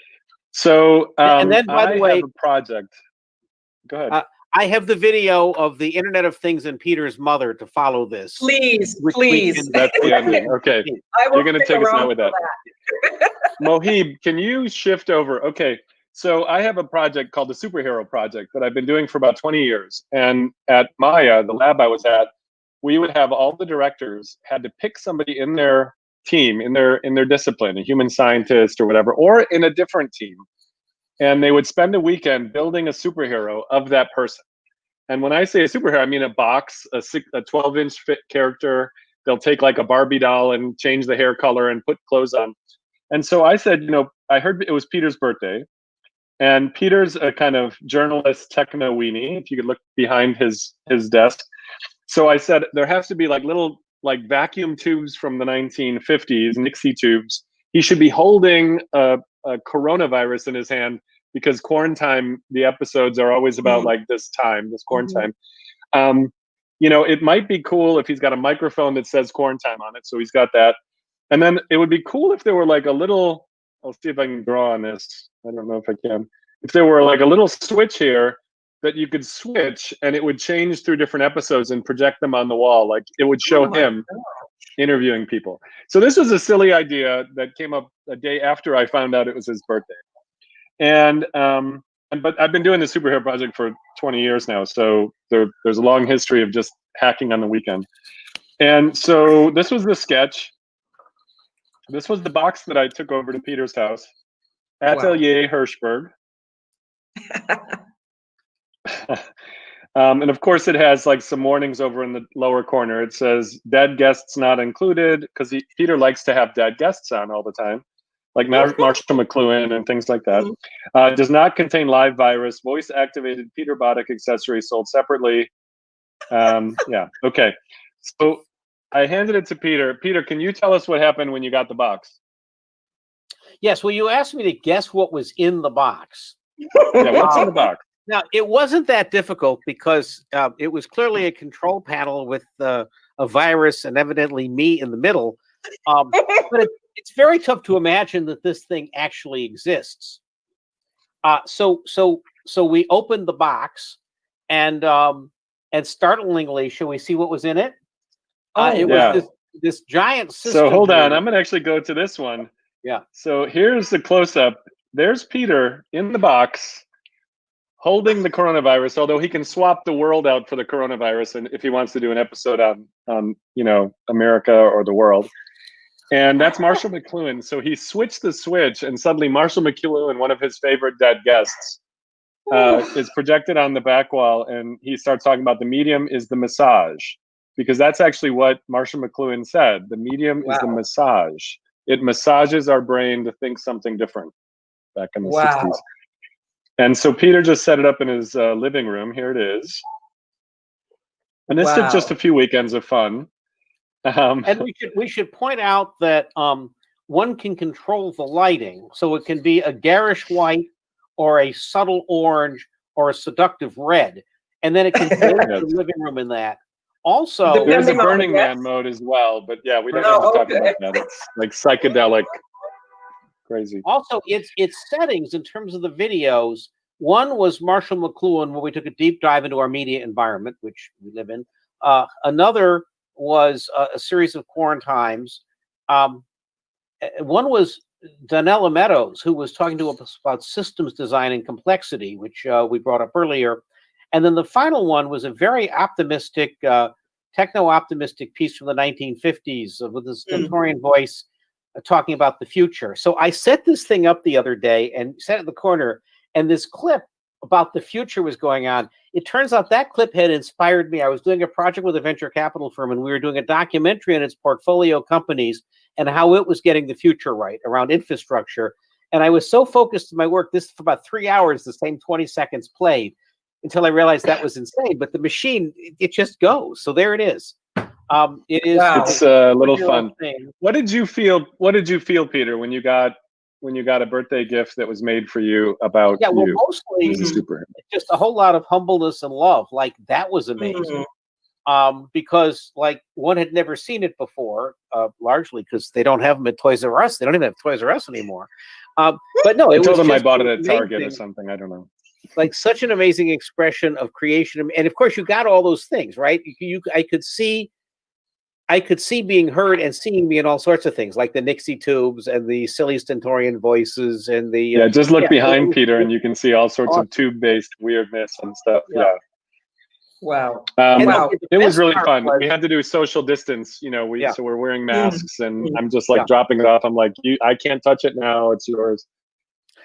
So And then, by the way, I have a project. Go ahead. I have the video of the Internet of Things and Peter's mother to follow this. Please, please. That's the ending. Okay. You're going to take us out with that. Mohib, can you shift over? Okay. So I have a project called the Superhero Project that I've been doing for about 20 years. And at Maya, the lab I was at, we would have all the directors had to pick somebody in their team, in their discipline, a human scientist or whatever, or in a different team. And they would spend a weekend building a superhero of that person. And when I say a superhero, I mean a box, a 12-inch fit character. They'll take like a Barbie doll and change the hair color and put clothes on. And so I said, you know, I heard it was Peter's birthday. And Peter's a kind of journalist techno weenie, if you could look behind his desk. So I said, there has to be like little like vacuum tubes from the 1950s, Nixie tubes. He should be holding a coronavirus in his hand, because quarantine, the episodes are always about like this quarantine. You know, it might be cool if he's got a microphone that says quarantine on it. So he's got that. And then it would be cool if there were like a little, I'll see if I can draw on this. I don't know if I can. If there were like a little switch here that you could switch and it would change through different episodes and project them on the wall. Like it would show him interviewing people. So this was a silly idea that came up a day after I found out it was his birthday. And but I've been doing the Superhero Project for 20 years now. So there's a long history of just hacking on the weekend. And so this was the sketch. This was the box that I took over to Peter's house. Atelier Hirschberg. And of course it has like some warnings over in the lower corner. It says dead guests not included, because Peter likes to have dead guests on all the time, like Marshall McLuhan and things like that. Does not contain live virus, voice activated Peterbotic accessory sold separately. Yeah, okay. So I handed it to Peter. Peter, can you tell us what happened when you got the box? Yes, well, you asked me to guess what was in the box. Yeah, what's in the box? Now, it wasn't that difficult because it was clearly a control panel with a virus and evidently me in the middle. But it's very tough to imagine that this thing actually exists. So we opened the box, and startlingly, shall we see what was in it? It was this giant system. So hold on, I'm gonna actually go to this one. Yeah. So here's the close-up. There's Peter in the box, holding the coronavirus. Although he can swap the world out for the coronavirus, and if he wants to do an episode on America or the world. And that's Marshall McLuhan. So he switched the switch, and suddenly Marshall McLuhan, one of his favorite dead guests, is projected on the back wall, and he starts talking about the medium is the massage, because that's actually what Marshall McLuhan said. The medium is the massage. It massages our brain to think something different back in the 60s. And so Peter just set it up in his living room. Here it is. And this took just a few weekends of fun. And we should point out that one can control the lighting, so it can be a garish white or a subtle orange or a seductive red, and then it can go into the living room in that. Also, there's a Burning Man mode as well, but yeah, we don't have to talk about that. It's like psychedelic, crazy. Also, its settings in terms of the videos. One was Marshall McLuhan, where we took a deep dive into our media environment, which we live in. Another was a series of quarantines. One was Donella Meadows, who was talking to us about systems design and complexity, which we brought up earlier. And then the final one was a very optimistic, techno-optimistic piece from the 1950s with this Stentorian voice talking about the future. So I set this thing up the other day and set it in the corner, and this clip about the future was going on. It turns out that clip had inspired me. I was doing a project with a venture capital firm, and we were doing a documentary on its portfolio companies and how it was getting the future right around infrastructure. And I was so focused in my work, this for about 3 hours, the same 20 seconds played, until I realized that was insane. But the machine, it just goes. So there it is. It is. It's a little fun. Thing. What did you feel, Peter, when you got a birthday gift that was made for you about you? Well, mostly just a whole lot of humbleness and love. Like, that was amazing. Because like one had never seen it before, largely because they don't have them at Toys R Us. They don't even have Toys R Us anymore. But no, I told them I bought it at Target or something. I don't know. Like, such an amazing expression of creation, and of course you got all those things right. I could see being heard and seeing me in all sorts of things, like the Nixie tubes and the silly Stentorian voices and the just look behind Peter and you can see all sorts of tube-based weirdness and stuff. Wow. It was really fun. We had to do social distance, so we're wearing masks, and I'm just like dropping it off. I'm like, I can't touch it now. It's yours.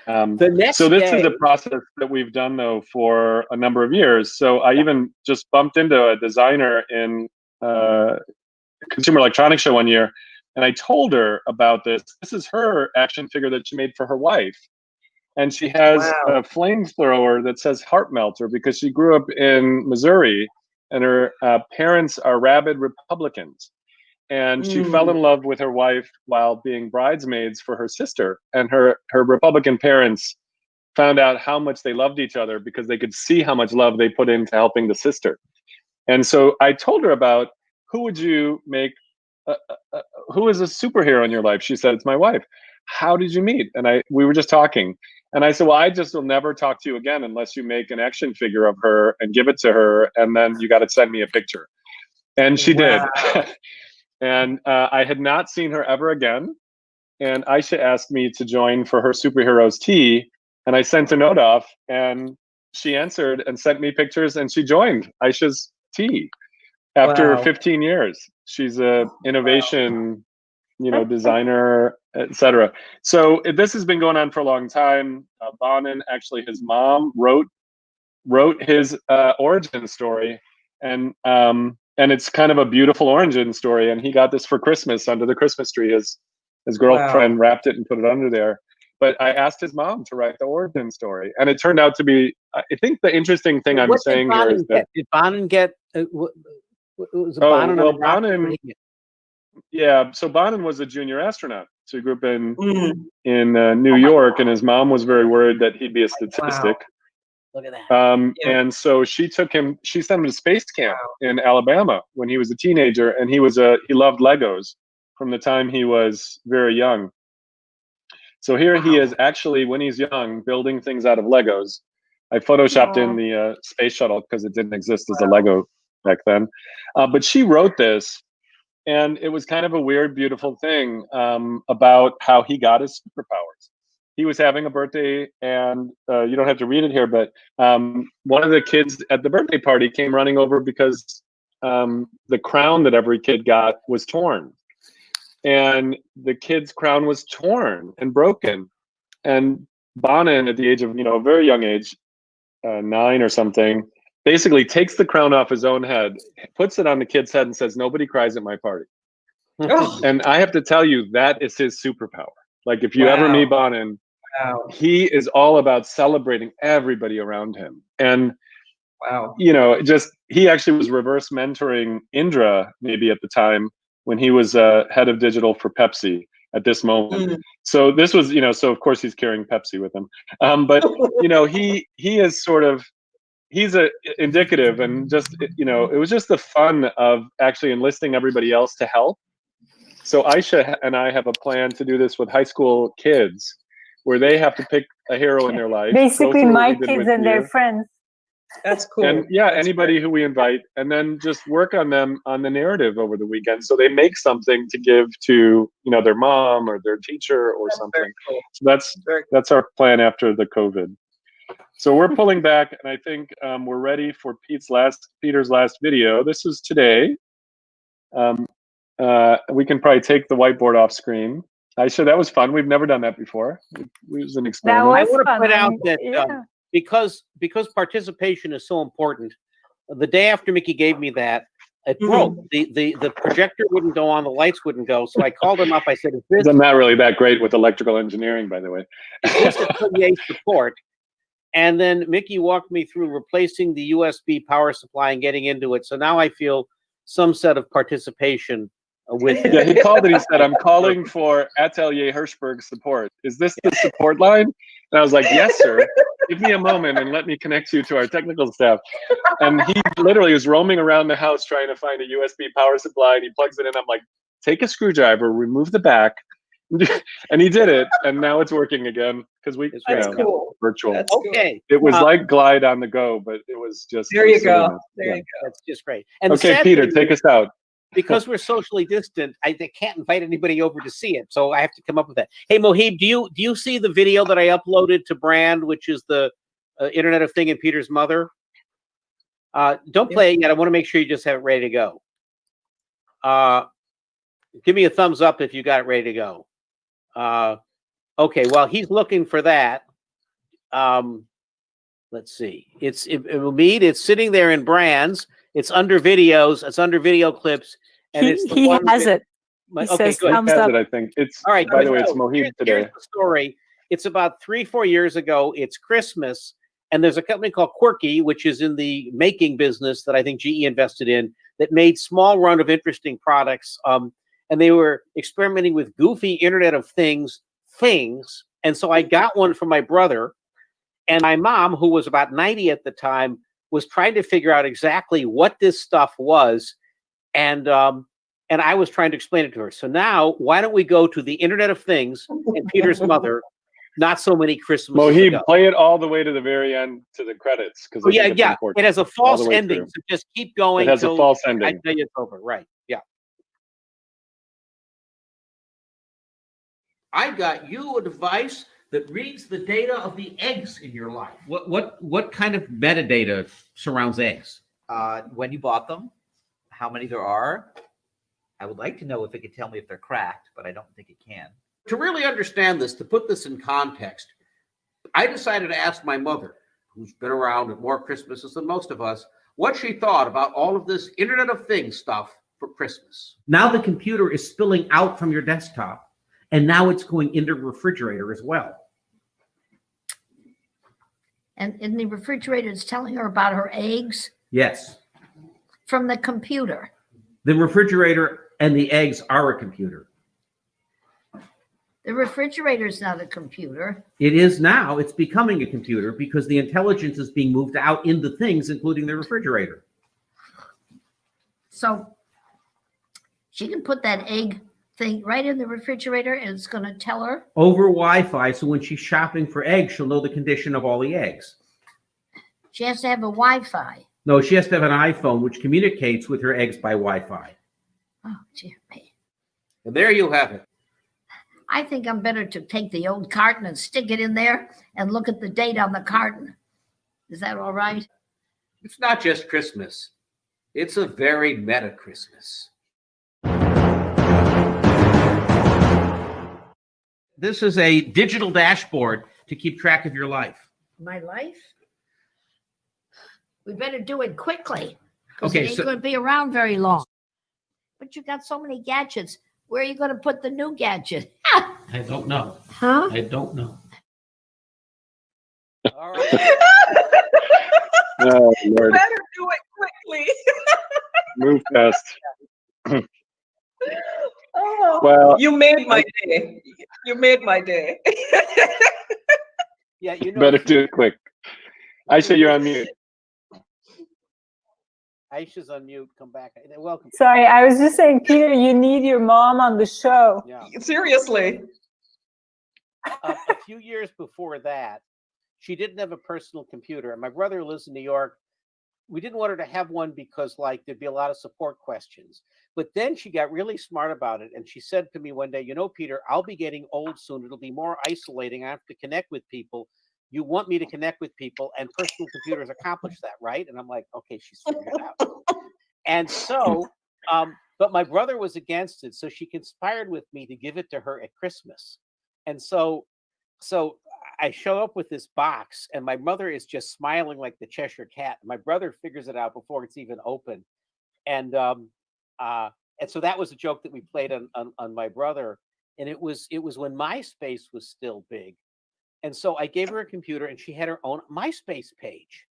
So this is a process that we've done though for a number of years. So I even just bumped into a designer in Consumer Electronics Show one year, and I told her about this. This is her action figure that she made for her wife, and she has a flamethrower that says heart melter because she grew up in Missouri, and her parents are rabid Republicans, and she fell in love with her wife while being bridesmaids for her sister, and her Republican parents found out how much they loved each other because they could see how much love they put into helping the sister. And so I told her about, who would you make, who is a superhero in your life? She said, it's my wife. How did you meet? And we were just talking. And I said, well, I just will never talk to you again unless you make an action figure of her and give it to her. And then you got to send me a picture. And she did. And I had not seen her ever again. And Ayse asked me to join for her superheroes tea. And I sent a note off, and she answered and sent me pictures, and she joined Ayse's tea. After 15 years, she's a innovation, designer, etc. So this has been going on for a long time. Bonin, actually, his mom wrote his origin story, and it's kind of a beautiful origin story. And he got this for Christmas under the Christmas tree. His girlfriend wrapped it and put it under there. But I asked his mom to write the origin story, and it turned out to be. I think the interesting thing I'm saying here is that did Bonin get? Was Bonin Yeah, so Bonin was a junior astronaut. So he grew up in Mm, New York, and his mom was very worried that he'd be a statistic. Look at that. Yeah. And so she sent him to space camp Wow. in Alabama when he was a teenager, and he loved Legos from the time he was very young. So here he is actually, when he's young, building things out of Legos. I photoshopped in the space shuttle because it didn't exist as a Lego back then. But she wrote this, and it was kind of a weird, beautiful thing about how he got his superpowers. He was having a birthday, and you don't have to read it here, but one of the kids at the birthday party came running over because the crown that every kid got was torn. And the kid's crown was torn and broken. And Bonin, at the age of, a very young age, 9 or something, basically takes the crown off his own head, puts it on the kid's head, and says, "Nobody cries at my party." Oh, And I have to tell you, that is his superpower. Like, if you ever Wow. meet Bonin, wow. he is all about celebrating everybody around him. And, Wow. he actually was reverse mentoring Indra maybe at the time when he was head of digital for Pepsi at this moment. Mm. So this was, so of course he's carrying Pepsi with him. But, he is sort of, he's indicative, and just, it was just the fun of actually enlisting everybody else to help. So Ayse and I have a plan to do this with high school kids, where they have to pick a hero in their life. Basically, go through what my we did kids with and their you. friends. That's cool. And yeah, That's anybody great. who we invite, and then just work on them on the narrative over the weekend, so they make something to give to their mom or their teacher or That's something. very cool. So that's our plan after the COVID. So we're pulling back, and I think we're ready for Peter's last video. This is today. We can probably take the whiteboard off screen. Ayse, that was fun. We've never done that before. It was an experiment. was I want to fun. point out that Yeah. because participation is so important, the day after Mickey gave me that, it broke. The projector wouldn't go on, the lights wouldn't go. So I called him up. I said, I'm not really that great with electrical engineering, by the way. is this affiliate support? And then Mickey walked me through replacing the USB power supply and getting into it. So now I feel some set of participation with Yeah, he called and he said, "I'm calling for Atelier Hirschberg support. Is this the support line?" And I was like, "Yes, sir. Give me a moment and let me connect you to our technical staff." And he literally was roaming around the house trying to find a USB power supply, and he plugs it in. I'm like, "Take a screwdriver, remove the back." And he did it, and now it's working again because That's cool. virtual. That's cool. okay. It was like Glide on the go, but it was just There you go. silliness. There Yeah. you go. That's just great. And the Okay, sad Peter, thing take is, us out. because we're socially distant, I can't invite anybody over to see it. So I have to come up with that. Hey, Mohib, do you see the video that I uploaded to Brand, which is the Internet of Thing and Peter's mother? Don't play it yet. I want to make sure you just have it ready to go. Give me a thumbs up if you got it ready to go. Okay, well, he's looking for that. Let's see. It's sitting there in Brands. It's under videos. It's under video clips. And He has it. He says good. thumbs Has up. it, I think. It's All right. by the way, it's so Mohib here's today. the story. It's about 3-4 years ago. It's Christmas, and there's a company called Quirky, which is in the making business that I think GE invested in, that made small run of interesting products. And they were experimenting with goofy Internet of Things. And so I got one for my brother, and my mom, who was about 90 at the time, was trying to figure out exactly what this stuff was. And I was trying to explain it to her. So now, why don't we go to the Internet of Things and Peter's mother, not so many Christmases Mohib, ago. play it all the way to the very end to the credits, because Oh, yeah. It has a false ending, through. so just keep going. It has a till false I ending. tell you it's over. Right. Yeah. I got you a device that reads the data of the eggs in your life. What kind of metadata surrounds eggs? When you bought them, how many there are. I would like to know if it could tell me if they're cracked, but I don't think it can. To really understand this, to put this in context, I decided to ask my mother, who's been around at more Christmases than most of us, what she thought about all of this Internet of Things stuff for Christmas. Now the computer is spilling out from your desktop, and now it's going into the refrigerator as well. And in the refrigerator, it's telling her about her eggs Yes. from the computer. The refrigerator and the eggs are a computer. The refrigerator is not a computer. It is now. It's becoming a computer because the intelligence is being moved out into things, including the refrigerator. So she can put that egg thing right in the refrigerator and it's going to tell her. Over Wi-Fi, so when she's shopping for eggs, she'll know the condition of all the eggs. She has to have a Wi-Fi. No, she has to have an iPhone, which communicates with her eggs by Wi-Fi. Oh, dear me. And there you have it. I think I'm better to take the old carton and stick it in there and look at the date on the carton. Is that all right? It's not just Christmas. It's a very meta Christmas. This is a digital dashboard to keep track of your life. My life? We better do it quickly. Because Okay, it ain't so- going to be around very long. But you got so many gadgets. Where are you going to put the new gadget? I don't know. Huh? I don't know. All right. Oh, You Lord. better do it quickly. Move fast. Oh, Well, you made my day. You made my day. Yeah, you know. better do it quick. Ayse, you're on mute. Aisha's on mute. Come back. Welcome. Sorry, I was just saying, Peter, you need your mom on the show. Yeah. Seriously. A few years before that, she didn't have a personal computer. And my brother lives in New York. We didn't want her to have one because, like, there'd be a lot of support questions. But then she got really smart about it. And she said to me one day, you know, Peter, I'll be getting old soon. It'll be more isolating. I have to connect with people. You want me to connect with people, and personal computers accomplish that, right? And I'm like, okay, she's figured it out. And so, but my brother was against it. So she conspired with me to give it to her at Christmas. And so I show up with this box, and my mother is just smiling like the Cheshire Cat. My brother figures it out before it's even open. And so that was a joke that we played on my brother. And it was when MySpace was still big. And so I gave her a computer, and she had her own MySpace page.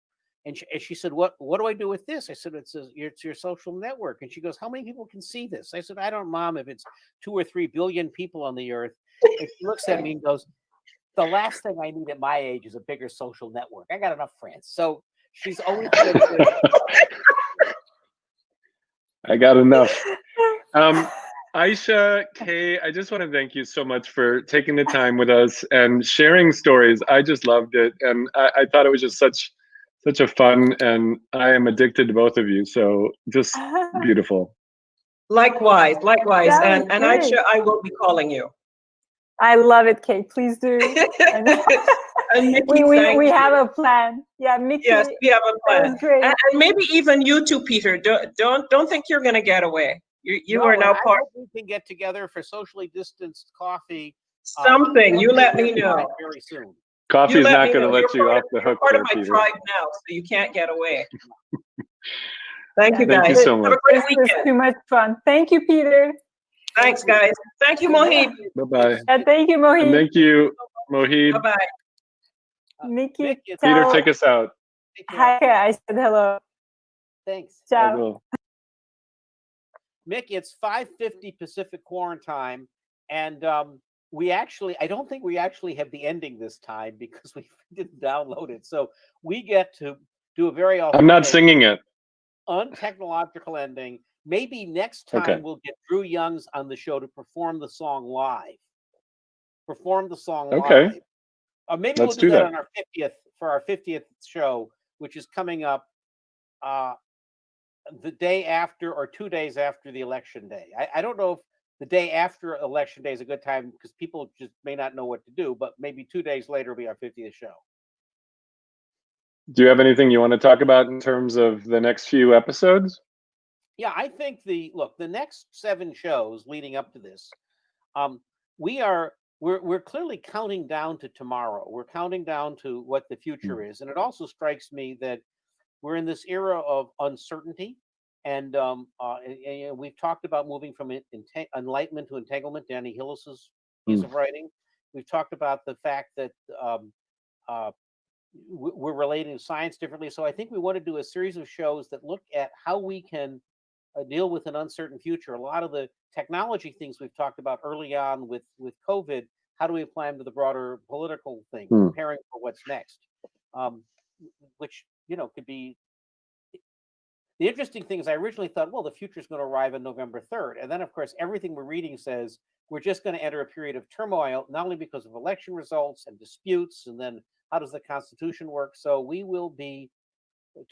And she said, what do I do with this? I said, it's your social network. And she goes, how many people can see this? I said, I don't, Mom, if it's 2 or 3 billion people on the earth. And she looks at me and goes, the last thing I need at my age is a bigger social network. I got enough friends. So she's always been I got enough. Ayse, Kaye, I just want to thank you so much for taking the time with us and sharing stories. I just loved it. And I thought it was just such a fun, and I am addicted to both of you. So just beautiful. Likewise. That was And great. Ayse, I will be calling you. I love it, Kate. Please do. And Mickey, we have a plan. Yeah, Mickey. Yes, we have a That plan. was great. And maybe even you too, Peter. Don't think you're gonna get away. You are now I part. hope we can get together for socially distanced coffee. Something. You let me know. Very soon. Coffee is let not me going to know. let You're you part off the you're hook part there, of my Peter. tribe now, so you can't get away. Thank you, Thank guys. you so Have much. a great This was weekend. too much fun. Thank you, Peter. Thanks, guys. Thank you, Mohit. Bye-bye. And thank you, And Mohit. thank you, Mohid. Bye bye. Mickey, Mick, it's- Peter, tell take us out. Take care. hi. I said hello. Thanks. I Ciao. will. Mick, it's 5:50 Pacific quarantine, and I don't think we actually have the ending this time because we didn't download it. So we get to do a very I'm not singing it. untechnological ending. Maybe next time Okay. we'll get Drew Youngs on the show to perform the song live. Okay. Live. Or maybe Let's we'll do do that that. on our 50th show, which is coming up the day after or 2 days after the election day. I don't know if the day after election day is a good time because people just may not know what to do, but maybe 2 days later will be our 50th show. Do you have anything you want to talk about in terms of the next few episodes? Yeah, I think the next 7 shows leading up to this, we're clearly counting down to tomorrow. We're counting down to what the future is, and it also strikes me that we're in this era of uncertainty, and we've talked about moving from enlightenment to entanglement. Danny Hillis's piece of writing. We've talked about the fact that we're relating to science differently. So I think we want to do a series of shows that look at how we can deal with an uncertain future. A lot of the technology things we've talked about early on with COVID, how do we apply them to the broader political thing, preparing for what's next, which, you know, could be. The interesting thing is I originally thought, well, the future is going to arrive on November 3rd. And then, of course, everything we're reading says we're just going to enter a period of turmoil, not only because of election results and disputes, and then how does the Constitution work? So we will be,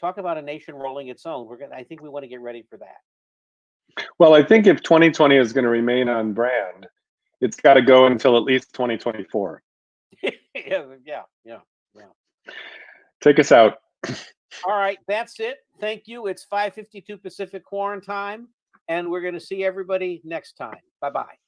talk about a nation rolling its own. I think we want to get ready for that. Well, I think if 2020 is going to remain on brand, it's got to go until at least 2024. Yeah. Take us out. All right, that's it. Thank you. It's 5:52 Pacific Quarantine, and we're going to see everybody next time. Bye-bye.